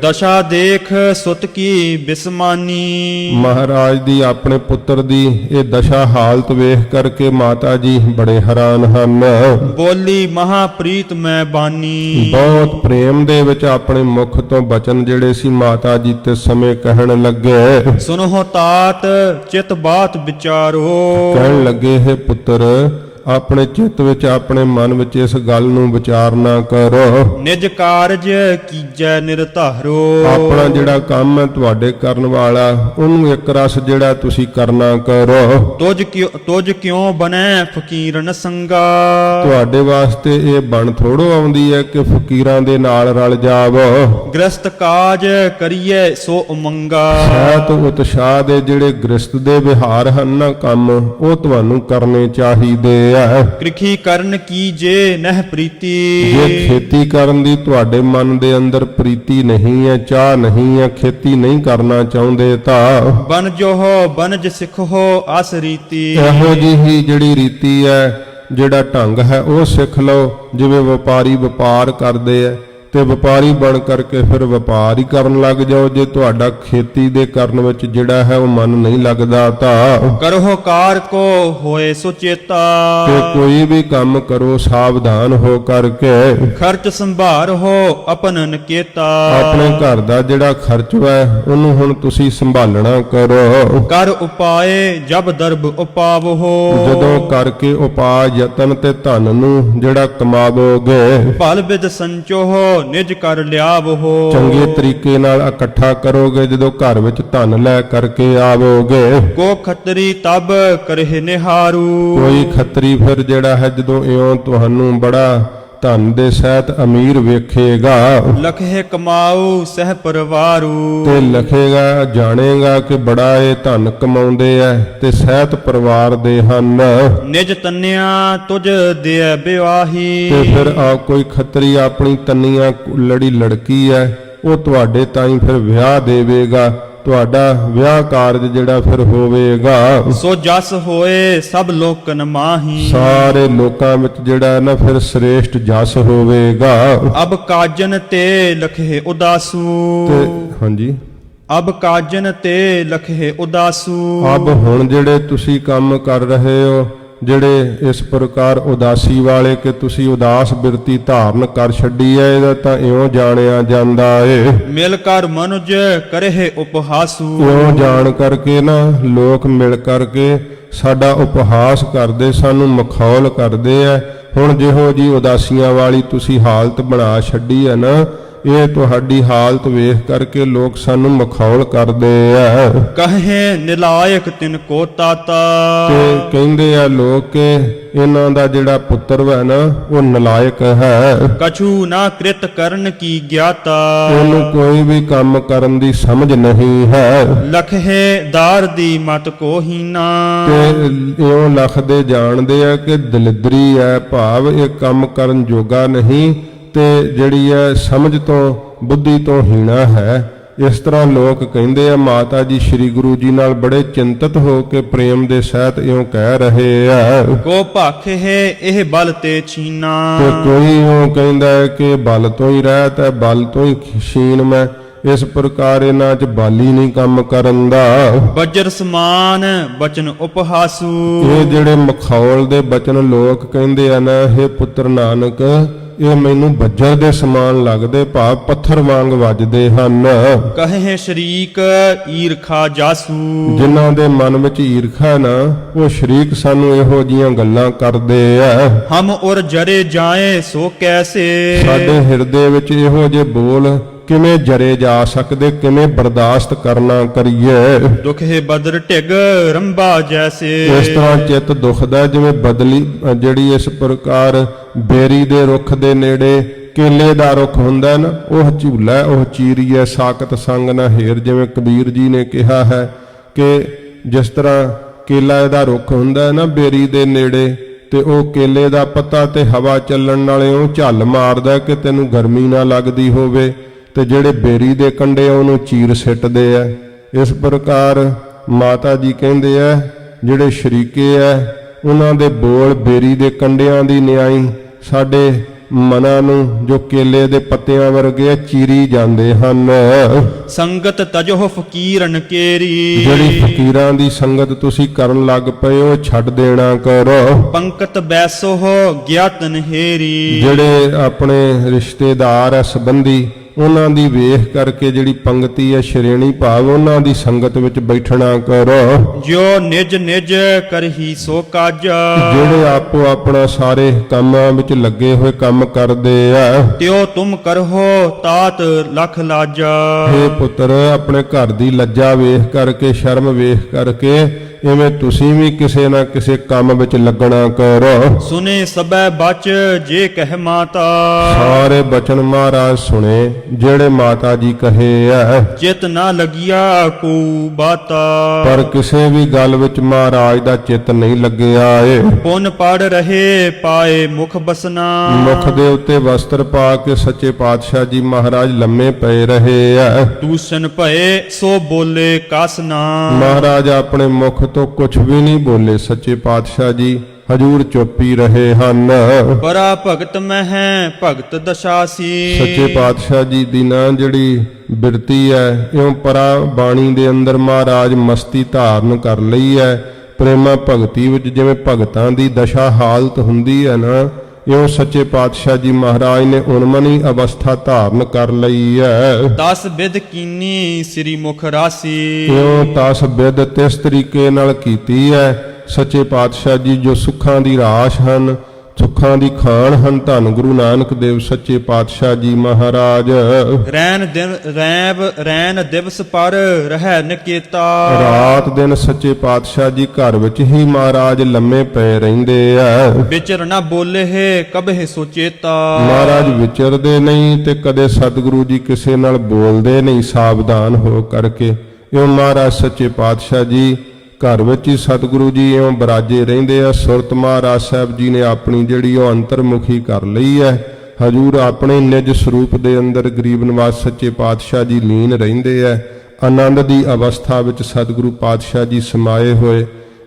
ਦਸ਼ਾ ਦੇਖ ਸੁਤ ਕੀ ਬਿਸਮਾਨੀ, ਮਹਾਰਾਜ ਦੀ ਆਪਣੇ ਪੁੱਤਰ ਦੀ ਇਹ ਦਸ਼ਾ ਹਾਲਤ ਵੇਖ ਕਰਕੇ ਮਾਤਾ ਜੀ ਬੜੇ ਹੈਰਾਨ ਹਨ। ਬੋਲੀ ਮਹਾ ਪ੍ਰੀਤ ਮੈਂ ਬਾਨੀ, ਬਹੁਤ ਪ੍ਰੇਮ ਦੇ ਵਿੱਚ ਆਪਣੇ ਮੁਖ ਤੋਂ ਬਚਨ ਜਿਹੜੇ ਸੀ ਮਾਤਾ ਜੀ ਤੇ ਸਮੇਂ ਕਹਿਣ ਲੱਗੇ। ਸੁਨਹੁ ਤਾਤ ਚਿਤ ਬਾਤ ਵਿਚਾਰੋ, ਕਹਿਣ ਲੱਗੇ ਹੈ ਪੁੱਤਰ ਆਪਣੇ ਚਿੱਤ ਵਿੱਚ ਆਪਣੇ ਮਨ ਵਿੱਚ ਇਸ ਗੱਲ ਨੂੰ ਵਿਚਾਰਨਾ ਕਰੋ। ਨਿਜ ਕਾਰਜ ਕੀਜੈ ਨਿਰਧਾਰੋ, ਆਪਣਾ ਜਿਹੜਾ ਕੰਮ ਹੈ ਤੁਹਾਡੇ ਕਰਨ ਵਾਲਾ ਉਹਨੂੰ ਇੱਕ ਰਸ ਜਿਹੜਾ ਤੁਸੀਂ ਕਰਨਾ ਕਰੋ। ਤੁਜ ਕਿਉ ਬਨੈ ਫਕੀਰਨ ਸੰਗਾ, ਤੁਹਾਡੇ ਵਾਸਤੇ ਇਹ ਬਣ ਥੋੜੋ ਆਉਂਦੀ ਹੈ ਕਿ ਫਕੀਰਾਂ ਦੇ ਨਾਲ ਰਲ ਜਾਵੋ। ਗ੍ਰਸਤ ਕਾਜ ਕਰੀਏ ਸੋ ਉਮੰਗਾ, ਸਹਿਤ ਉਤਸ਼ਾਹ ਦੇ ਜਿਹੜੇ ਗ੍ਰਸਤ ਦੇ ਵਿਹਾਰ ਹਨ ਨਾ ਕੰਮ ਉਹ ਤੁਹਾਨੂੰ ਕਰਨੇ ਚਾਹੀਦੇ ਆ। ਕ੍ਰਿਖੀ ਕਰਨ ਕੀ ਜੇ ਨਹਿ ਪ੍ਰੀਤੀ, ਜੇ ਖੇਤੀ ਕਰਨ ਦੀ ਤੁਹਾਡੇ ਮਨ ਦੇ ਅੰਦਰ ਪ੍ਰੀਤੀ ਨਹੀਂ ਹੈ, ਚਾਹ ਨਹੀਂ ਹੈ, ਖੇਤੀ ਨਹੀਂ ਕਰਨਾ ਚਾਹੁੰਦੇ ਤਾਂ ਬਨ ਜੋਹੋ ਬਨਜ ਸਿੱਖੋ ਅਸ ਰੀਤੀ, ਇਹੋ ਜਿਹੀ ਜਿਹੜੀ ਰੀਤੀ ਹੈ ਜਿਹੜਾ ਢੰਗ ਹੈ ਉਹ ਸਿੱਖ ਲਓ। ਜਿਵੇਂ ਵਪਾਰੀ ਵਪਾਰ ਕਰਦੇ ਆ ਤੇ ਵਪਾਰੀ ਬਣ ਕਰਕੇ ਫਿਰ ਵਪਾਰ ਹੀ ਕਰਨ ਲੱਗ ਜਾਓ। ਜੇ ਤੁਹਾਡਾ ਖੇਤੀ ਦੇ ਕਰਨ ਵਿੱਚ ਜਿਹੜਾ ਹੈ ਉਹ ਮਨ ਨਹੀਂ ਲੱਗਦਾ ਤਾਂ ਕਰੋ ਕਾਰ ਕੋ ਹੋਏ ਸੁਚੇਤਾ, ਤੇ ਕੋਈ ਵੀ ਕੰਮ ਕਰੋ ਸਾਵਧਾਨ ਹੋ ਕਰਕੇ। ਖਰਚ ਸੰਭਾਰ ਹੋ ਆਪਨ ਨਕੇਤਾ, ਆਪਣੇ ਘਰ ਦਾ ਜਿਹੜਾ ਖਰਚ ਹੈ ਉਹਨੂੰ ਹੁਣ ਤੁਸੀਂ ਸੰਭਾਲਣਾ ਕਰੋ। ਕਰ ਉਪਾਏ ਜਬ ਦਰਬ ਉਪਾਵ ਹੋ, ਜਦੋਂ ਕਰਕੇ ਉਪਾਅ ਯਤਨ ਤੇ ਧਨ ਨੂੰ ਜਿਹੜਾ ਕਮਾਵੋਗੇ। ਭਲ ਬਿਦ ਸੰਚੋ ਹੋ ਨਿਜ ਕਰ ਲਿਆਵੋ, ਚੰਗੇ ਤਰੀਕੇ ਨਾਲ ਇਕੱਠਾ ਕਰੋਗੇ ਜਦੋਂ ਘਰ ਵਿੱਚ ਧਨ ਲੈ ਕਰਕੇ ਆਵੋਗੇ। ਕੋ ਖੱਤਰੀ ਤਬ ਕਰਹਿ ਨਿਹਾਰੂ, ਕੋਈ ਖੱਤਰੀ ਫਿਰ ਜਿਹੜਾ ਹੈ ਜਦੋਂ ਇਉਂ ਤੁਹਾਨੂੰ ਬੜਾ ਧਨ ਦੇ ਸਹਿਤ ਅਮੀਰ ਵੇਖੇਗਾ ਲਖੇ ਕਮਾਉ ਸਹਿ ਪਰਿਵਾਰੂ ਤੇ ਲਖੇਗਾ ਜਾਣੇਗਾ ਕਿ ਬੜਾ ਇਹ ਧਨ ਕਮਾਉਂਦੇ ਐ ਤੇ ਸਹਿਤ ਪਰਿਵਾਰ ਦੇ ਹਨ। ਨਿਜ ਤੰਨਿਆ ਤੁਝ ਦਿਐ ਵਿਵਾਹੀ ਤੇ ਫਿਰ ਆ ਕੋਈ ਖੱਤਰੀ ਆਪਣੀ ਤੰਨੀਆਂ ਲੜੀ ਲੜਕੀ ਐ ਉਹ ਤੁਹਾਡੇ ਤਾਈਂ ਫਿਰ ਵਿਆਹ ਦੇਵੇਗਾ, ਤੁਹਾਡਾ ਵਿਆਹ ਕਾਰਜ ਜਿਹੜਾ ਫਿਰ ਹੋਵੇਗਾ। ਸੋ ਜਸ ਹੋਏ ਸਭ ਲੋਕਨ ਮਾਹੀ ਸਾਰੇ ਲੋਕਾਂ ਵਿੱਚ ਜਿਹੜਾ ਨਾ ਫਿਰ ਸ੍ਰੇਸ਼ਟ ਜਸ ਹੋਵੇਗਾ। ਅਬ ਕਾਜਨ ਤੇ ਲਖੇ ਉਦਾਸੂ ਤੇ ਹਾਂਜੀ ਅਬ ਕਾਜਨ ਤੇ ਲਖੇ ਉਦਾਸੂ ਅਬ ਹੁਣ ਜਿਹੜੇ ਤੁਸੀਂ ਕੰਮ ਕਰ ਰਹੇ ਹੋ ਜਿਹੜੇ ਇਸ ਪ੍ਰਕਾਰ ਉਦਾਸੀ ਵਾਲੇ ਕਿ ਤੁਸੀਂ ਉਦਾਸ ਬਿਰਤੀ ਧਾਰਨ ਕਰ ਛੱਡੀ ਹੈ ਇਹਦਾ ਤਾਂ ਇਉਂ ਜਾਣਿਆ ਜਾਂਦਾ ਏ। ਮਿਲ ਕਰ ਮਨੁਜ ਕਰਹਿ ਉਪਹਾਸੂ ਇਉਂ ਜਾਣ ਕਰਕੇ ਨਾ ਲੋਕ ਮਿਲ ਕਰਕੇ ਸਾਡਾ ਉਪਹਾਸ ਕਰਦੇ, ਸਾਨੂੰ ਮਖੌਲ ਕਰਦੇ ਐ। ਹੁਣ ਜਿਹੋ ਜੀ ਉਦਾਸੀਆਂ ਵਾਲੀ ਤੁਸੀਂ ਹਾਲਤ ਬਣਾ ਛੱਡੀ ਹੈ ਨਾ ਇਹ ਤੁਹਾਡੀ ਹਾਲਤ ਵੇਖ ਕਰਕੇ ਲੋਕ ਸਾਨੂੰ ਮਖੌਲ ਕਰਦੇ ਆ। ਕਹੇ ਨਿਲਾਇਕ ਤਿਨ ਕੋ ਤਾਤਾ ਤੇ ਕਹਿੰਦੇ ਆ ਲੋਕ ਕਿ ਇਹਨਾਂ ਦਾ ਜਿਹੜਾ ਪੁੱਤਰ ਹੈ ਨਾ ਉਹ ਨਲਾਇਕ ਹੈ, ਕਛੂ ਨਾ ਕ੍ਰਿਤ ਕਰਨ ਕੀ ਗਿਆਤਾ ਉਹਨੂੰ ਕੋਈ ਵੀ ਕੰਮ ਕਰਨ ਦੀ ਸਮਝ ਨਹੀਂ ਹੈ। ਲਖੇ ਦਾਰ ਦੀ ਮਤ ਕੋ ਹੀਨਾ ਤੇ ਇਉਂ ਲਖਦੇ ਜਾਣਦੇ ਆ ਕਿ ਦਲਿਦਰੀ ਹੈ, ਭਾਵ ਇਹ ਕੰਮ ਕਰਨ ਜੋਗਾ ਨਹੀਂ ਤੇ ਜਿਹੜੀ ਹੈ ਸਮਝ ਤੋਂ ਬੁੱਧੀ ਤੋਂ ਹੀਣਾ ਹੈ। ਇਸ ਤਰ੍ਹਾਂ ਲੋਕ ਕਹਿੰਦੇ ਆ। ਮਾਤਾ ਜੀ ਸ੍ਰੀ ਗੁਰੂ ਜੀ ਨਾਲ ਬੜੇ ਚਿੰਤਤ ਹੋ ਕੇ ਪ੍ਰੇਮ ਦੇ ਸਹਿਤ ਇਉਂ ਕਹਿ ਰਹੇ ਆ। ਕੋ ਭਖ ਹੈ ਇਹ ਬਲ ਤੇ ਛੀਨਾ ਤੇ ਕੋਈ ਇਉਂ ਕਹਿੰਦਾ ਹੈ ਕਿ ਬਲ ਤੋਂ ਹੀ ਰਹਿਤ ਹੈ, ਬਲ ਤੋਂ ਹੀ ਛੀਨ ਮੈਂ। ਇਸ ਪ੍ਰਕਾਰ ਇਹਨਾਂ 'ਚ ਬਾਲੀ ਨਹੀਂ ਕੰਮ ਕਰਨ ਦਾ। ਵਜਰ ਸਮਾਨ ਬਚਨ ਉਪਹਾਸੂ ਇਹ ਜਿਹੜੇ ਮਖੌਲ ਦੇ ਬਚਨ ਲੋਕ ਕਹਿੰਦੇ ਆ ਨਾ ਇਹ ਪੁੱਤਰ ਨਾਨਕ ਇਹ ਮੈਨੂੰ ਬੱਜਰ ਦੇ ਸਮਾਨ ਲੱਗਦੇ, ਭਾਵ ਪੱਥਰ ਵਾਂਗ ਵੱਜਦੇ ਹਨ। ਕਹੇ ਸ਼ਰੀਕ ਈਰਖਾ ਜਾਸੂ ਜਿਨ੍ਹਾਂ ਦੇ ਮਨ ਵਿੱਚ ਈਰਖਾ ਨਾ ਉਹ ਸ਼ਰੀਕ ਸਾਨੂੰ ਇਹੋ ਜੀਆਂ ਗੱਲਾਂ ਕਰਦੇ ਆ। ਹਮ ਉਰ ਜਰੇ ਜਾਏ ਸੋ ਕੈਸੇ ਸਾਡੇ ਹਿਰਦੇ ਵਿੱਚ ਇਹੋ ਜਿਹੇ ਬੋਲ ਕਿਵੇਂ ਜਰੇ ਜਾ ਸਕਦੇ, ਕਿਵੇਂ ਬਰਦਾਸ਼ਤ ਕਰਨਾ ਕਰੀਏ। ਦੁਖੇ ਬਦਰ ਢਿਗ ਰੰਭਾ ਜੈਸੇ ਇਸ ਤਰ੍ਹਾਂ ਚਿੱਤ ਦੁਖਦਾ ਜਿਵੇਂ ਬਦਲੀ ਜਿਹੜੀ ਇਸ ਪ੍ਰਕਾਰ ਬੇਰੀ ਦੇ ਰੁੱਖ ਦੇ ਨੇੜੇ ਕੇਲੇ ਦਾ ਰੁੱਖ ਹੁੰਦਾ ਨਾ ਉਹ ਝੂਲਾ ਉਹ ਚੀਰੀਏ ਸਾਕਤ ਸੰਗ ਨਾ ਹੇਰ, ਜਿਵੇਂ ਕਬੀਰ ਜੀ ਨੇ ਕਿਹਾ ਹੈ ਕਿ ਜਿਸ ਤਰ੍ਹਾਂ ਕੇਲਾ ਦਾ ਰੁੱਖ ਹੁੰਦਾ ਨਾ ਬੇਰੀ ਦੇ ਨੇੜੇ ਤੇ ਉਹ ਕੇਲੇ ਦਾ ਪੱਤਾ ਤੇ ਹਵਾ ਚੱਲਣ ਨਾਲੇ ਉਹ ਝੱਲ ਮਾਰਦਾ ਕਿ ਤੈਨੂੰ ਗਰਮੀ ਨਾ ਲੱਗਦੀ ਹੋਵੇ, ਤੇ ਜਿਹੜੇ ਬੇਰੀ ਦੇ ਕੰਡੇ ਉਹਨੂੰ ਚੀਰ ਸਿੱਟਦੇ ਆ। ਇਸ ਪ੍ਰਕਾਰ ਮਾਤਾ ਜੀ ਕਹਿੰਦੇ ਆ ਜਿਹੜੇ ਸ਼ਰੀਕੇ ਆ ਉਹਨਾਂ ਦੇ ਬੋਲ ਬੇਰੀ ਦੇ ਕੰਡਿਆਂ ਦੀ ਨਿਆਈ ਸਾਡੇ ਮਨਾਂ ਨੂੰ ਜੋ ਕੇਲੇ ਦੇ ਪੱਤਿਆਂ ਵਰਗੇ ਚੀਰੀ ਜਾਂਦੇ ਹਨ। ਸੰਗਤ ਤਜੋ ਫਕੀਰਨ ਕੇਰੀ ਜਿਹੜੀ ਫਕੀਰਾਂ ਦੀ ਸੰਗਤ ਤੁਸੀਂ ਕਰਨ ਲੱਗ ਪਏ ਹੋ ਛੱਡ ਦੇਣਾ ਕਰੋ। ਪੰਕਤ ਬੈਸੋ ਗਿਆਤਨ ਹੇਰੀ ਜਿਹੜੇ ਆਪਣੇ ਰਿਸ਼ਤੇਦਾਰ ਹੈ ਸੰਬੰਧੀ ਉਹਨਾਂ ਦੀ ਵੇਖ ਕਰਕੇ ਜਿਹੜੀ ਪੰਗਤੀ ਹੈ ਸ਼੍ਰੇਣੀ ਭਾਵ ਉਹਨਾਂ ਦੀ ਸੰਗਤ ਵਿੱਚ ਬੈਠਣਾ ਕਰੋ। ਜੋ ਨਿਜ ਨਿਜ ਕਰਹੀ ਸੋ ਕਾਜਾ ਜਿਹੜੇ ਆਪੋ ਆਪਣਾ ਸਾਰੇ ਕੰਮਾਂ ਵਿੱਚ ਲੱਗੇ ਹੋਏ ਕੰਮ ਕਰਦੇ ਆ। ਤਿਉ ਤੁਮ ਕਰਹੋ ਤਾਤ ਲਖ ਲਾਜਾ ਇਹ ਪੁੱਤਰ ਆਪਣੇ ਘਰ ਦੀ ਲੱਜਾ ਵੇਖ ਕਰਕੇ ਸ਼ਰਮ ਵੇਖ ਕਰਕੇ ਇਵੇਂ ਤੁਸੀਂ ਵੀ ਕਿਸੇ ਨਾ ਕਿਸੇ ਕੰਮ ਵਿੱਚ ਲੱਗਣਾ ਕਰੋ। ਸੁਨੇ ਸਬੈ ਬਚ ਜੇ ਕਹਿ ਮਾਤਾ ਸਾਰੇ ਬਚਨ ਮਹਾਰਾਜ ਸੁਣੇ ਜਿਹੜੇ ਮਾਤਾ ਜੀ ਕਹੇ ਆ। ਚਿਤ ਨਾ ਲਗਿਆ ਕੋ ਬਾਤਾ ਪਰ ਕਿਸੇ ਵੀ ਗੱਲ ਵਿੱਚ ਮਹਾਰਾਜ ਦਾ ਚਿੱਤ ਨਹੀਂ ਲੱਗਿਆ ਏ। ਪੁੰਨ ਪੜ ਰਹੇ ਪਾਏ ਮੁਖ ਬਸਨਾ ਮੁਖ ਦੇ ਉੱਤੇ ਵਸਤਰ ਪਾ ਕੇ ਸੱਚੇ ਪਾਤਸ਼ਾਹ ਜੀ ਮਹਾਰਾਜ ਲੰਮੇ ਪਏ ਰਹੇ ਆ। ਦੂਸਨ ਭਏ ਸੋ ਬੋਲੇ ਕਸਨਾ ਮਹਾਰਾਜ ਆਪਣੇ ਮੁਖ ਤੋਂ ਕੁਝ ਵੀ ਨਹੀਂ ਬੋਲੇ, ਸੱਚੇ ਪਾਤਸ਼ਾਹ ਜੀ ਹਜੂਰ ਚੁੱਪੀ ਰਹੇ ਹਨ। ਪਰਾ ਭਗਤ ਮਹਿ ਭਗਤ ਦਸ਼ਾਸੀ ਸੱਚੇ ਪਾਤਸ਼ਾਹ ਜੀ ਦੀ ਨਾ ਜਿਹੜੀ ਬਿਰਤੀ ਹੈ ਇਉਂ ਪਰਾ ਬਾਣੀ ਦੇ ਅੰਦਰ ਮਹਾਰਾਜ ਮਸਤੀ ਧਾਰਨ ਕਰ ਲਈ ਹੈ। ਪ੍ਰੇਮਾ ਭਗਤੀ ਵਿੱਚ ਜਿਵੇਂ ਭਗਤਾਂ ਦੀ ਦਸ਼ਾ ਹਾਲਤ ਹੁੰਦੀ ਹੈ ਨਾ ਇਉਂ ਸੱਚੇ ਪਾਤਸ਼ਾਹ ਜੀ ਮਹਾਰਾਜ ਨੇ ਉਨਮਨੀ ਅਵਸਥਾ ਧਾਰਨ ਕਰ ਲਈ ਹੈ। 10 ਬਿਦ ਕੀਨੀ ਸ੍ਰੀ ਮੁਖ ਰਾਸੀ ਇਉਂ 10 ਬਿਦ ਤਿਸ ਤਰੀਕੇ ਨਾਲ ਕੀਤੀ ਹੈ। ਸੱਚੇ ਪਾਤਸ਼ਾਹ ਜੀ ਜੋ ਸੁੱਖਾਂ ਦੀ ਰਾਸ਼ ਹਨ ਸੁੱਖਾਂ ਦੀ ਖਾਨ ਹਨ ਧੰਨ ਗੁਰੂ ਨਾਨਕ ਦੇਵ ਸੱਚੇ ਪਾਤਸ਼ਾਹ ਜੀ ਮਹਾਰਾਜ। ਰੈਨ ਦਿਵਸ ਪਰ ਰਹਿ ਨਿਕੇਤਾ। ਰਾਤ ਦਿਨ ਸੱਚੇ ਪਾਤਸ਼ਾਹ ਜੀ ਘਰ ਵਿੱਚ ਹੀ ਮਹਾਰਾਜ ਲੰਮੇ ਪਏ ਰਹਿੰਦੇ ਆ। ਵਿਚਰ ਨਾ ਬੋਲੇ ਹੈ ਕਬਹਿ ਸੋਚੇਤਾ। ਮਹਾਰਾਜ ਵਿਚਰਦੇ ਨਹੀਂ ਤੇ ਕਦੇ ਸਤਿਗੁਰੂ ਜੀ ਕਿਸੇ ਨਾਲ ਬੋਲਦੇ ਨਹੀਂ, ਸਾਵਧਾਨ ਹੋ ਕਰਕੇ। ਇਉਂ ਮਹਾਰਾਜ ਸੱਚੇ ਪਾਤਸ਼ਾਹ ਜੀ ਘਰ ਵਿੱਚ ਹੀ ਸਤਿਗੁਰੂ ਜੀ ਇਉਂ ਬਰਾਜੇ ਰਹਿੰਦੇ ਆ। ਸੁਰਤ ਮਹਾਰਾਜ ਸਾਹਿਬ ਜੀ ਨੇ ਆਪਣੀ ਜਿਹੜੀ ਉਹ ਅੰਤਰਮੁਖੀ ਕਰ ਲਈ ਹੈ। ਹਜੂਰ ਆਪਣੇ ਨਿਜ ਸਰੂਪ ਦੇ ਅੰਦਰ ਗਰੀਬ ਨਿਵਾਜ ਸੱਚੇ ਪਾਤਸ਼ਾਹ ਜੀ ਲੀਨ ਰਹਿੰਦੇ ਆ। ਆਨੰਦ ਦੀ ਅਵਸਥਾ ਵਿੱਚ ਸਤਿਗੁਰੂ ਪਾਤਸ਼ਾਹ ਜੀ ਸਮਾਏ ਹੋਏ।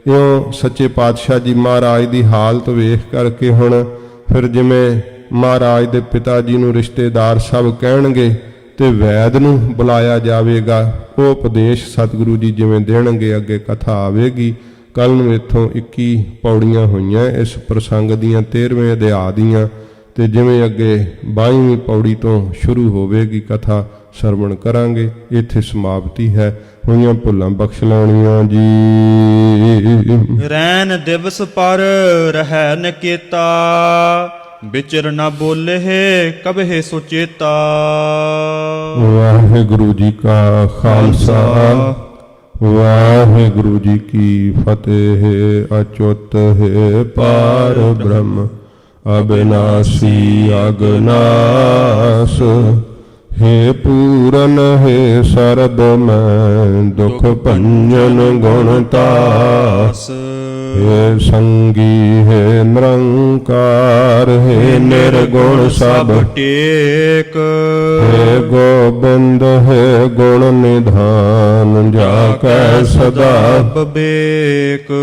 ਇਉਂ ਸੱਚੇ ਪਾਤਸ਼ਾਹ ਜੀ ਮਹਾਰਾਜ ਦੀ ਹਾਲਤ ਵੇਖ ਕਰਕੇ ਹੁਣ ਫਿਰ ਜਿਵੇਂ ਮਹਾਰਾਜ ਦੇ ਪਿਤਾ ਜੀ ਨੂੰ ਰਿਸ਼ਤੇਦਾਰ ਸਭ ਕਹਿਣਗੇ ਤੇ ਵੈਦ ਨੂੰ ਬੁਲਾਇਆ ਜਾਵੇਗਾ। ਉਹ ਉਪਦੇਸ਼ ਸਤਿਗੁਰੂ ਜੀ ਜਿਵੇਂ ਦੇਣਗੇ, ਅੱਗੇ ਕਥਾ ਆਵੇਗੀ। ਕੱਲ ਨੂੰ ਇੱਥੋਂ 21 ਪੌੜੀਆਂ ਹੋਈਆਂ ਇਸ ਪ੍ਰਸੰਗ ਦੀਆਂ 13ਵੇਂ ਅਧਿਆਇ ਦੀਆਂ, ਤੇ ਜਿਵੇਂ ਅੱਗੇ 22ਵੀਂ ਪੌੜੀ ਤੋਂ ਸ਼ੁਰੂ ਹੋਵੇਗੀ ਕਥਾ ਸਰਵਣ ਕਰਾਂਗੇ। ਇੱਥੇ ਸਮਾਪਤੀ ਹੈ। ਹੋਈਆਂ ਭੁੱਲਾਂ ਬਖਸ਼ ਲੈਣੀਆਂ ਜੀ। ਰੈਨ ਦਿਵਸ ਪਰ ਰਹਿ ਨਿਕੇਤਾ। ਵਿਚਰ ਨਾ ਬੋਲੇ ਕਬਹਿ ਸੋਚੇਤਾ। ਵਾਹਿਗੁਰੂ ਜੀ ਕਾ ਖਾਲਸਾ, ਵਾਹਿਗੁਰੂ ਜੀ ਕੀ ਫਤਿਹ। ਅਚੁੱਤ ਹੈ ਪਾਰ ਬ੍ਰਹਮ ਅਬਿਨਾਸੀ ਅਗਨਾਸ। हे पूरन हे सरद मैं दुख भंजन गुणतास। हे संगी हे निरंकार हे निर्गुण सब टेक। हे गोबिंद हे गुण निधान जाकै सदा विवेक।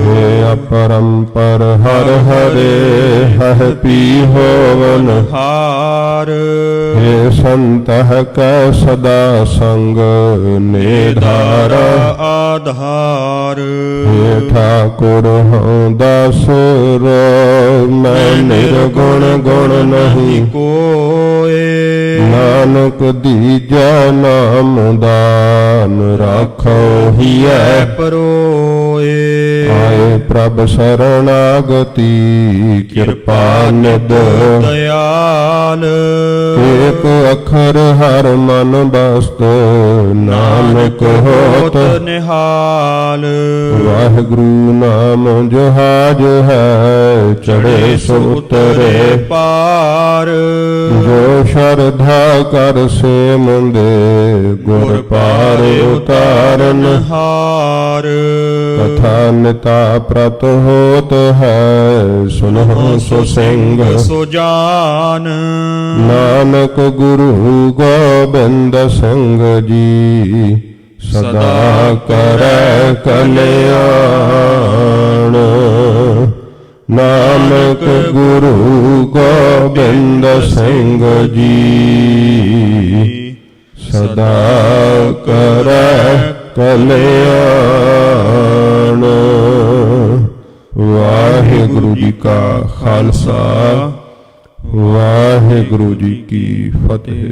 हे अपरंपर हर हरे हह पी होवन हार। हे संतह कै सदा संग निधारा आधार। हे ठाकुर हूँ दास रो मैं निर्गुण गुण नहीं कोय। नानक दीजा नाम दान राखो हियै परोए। आए प्रभ शरणागति कृपा निध दयाल। एक अखर हर मन बस्त नानक होत निहाल। वाहिगुरु नाम जहाज है चढ़े सो उतरे पार। जो श्रद्धा कर से मंदे गुर पार उतारन हार। कथा निता प्रत होत है सुनहु सो सिंह सो जान। नानक गुरु गोबिंद सिंह जी सदा करै कल्याण। नानक गुरु गोबिंद सिंह जी सदा करै कल्याण। वाहिगुरु जी का खालसा, वाहिगुरु जी की फतेह।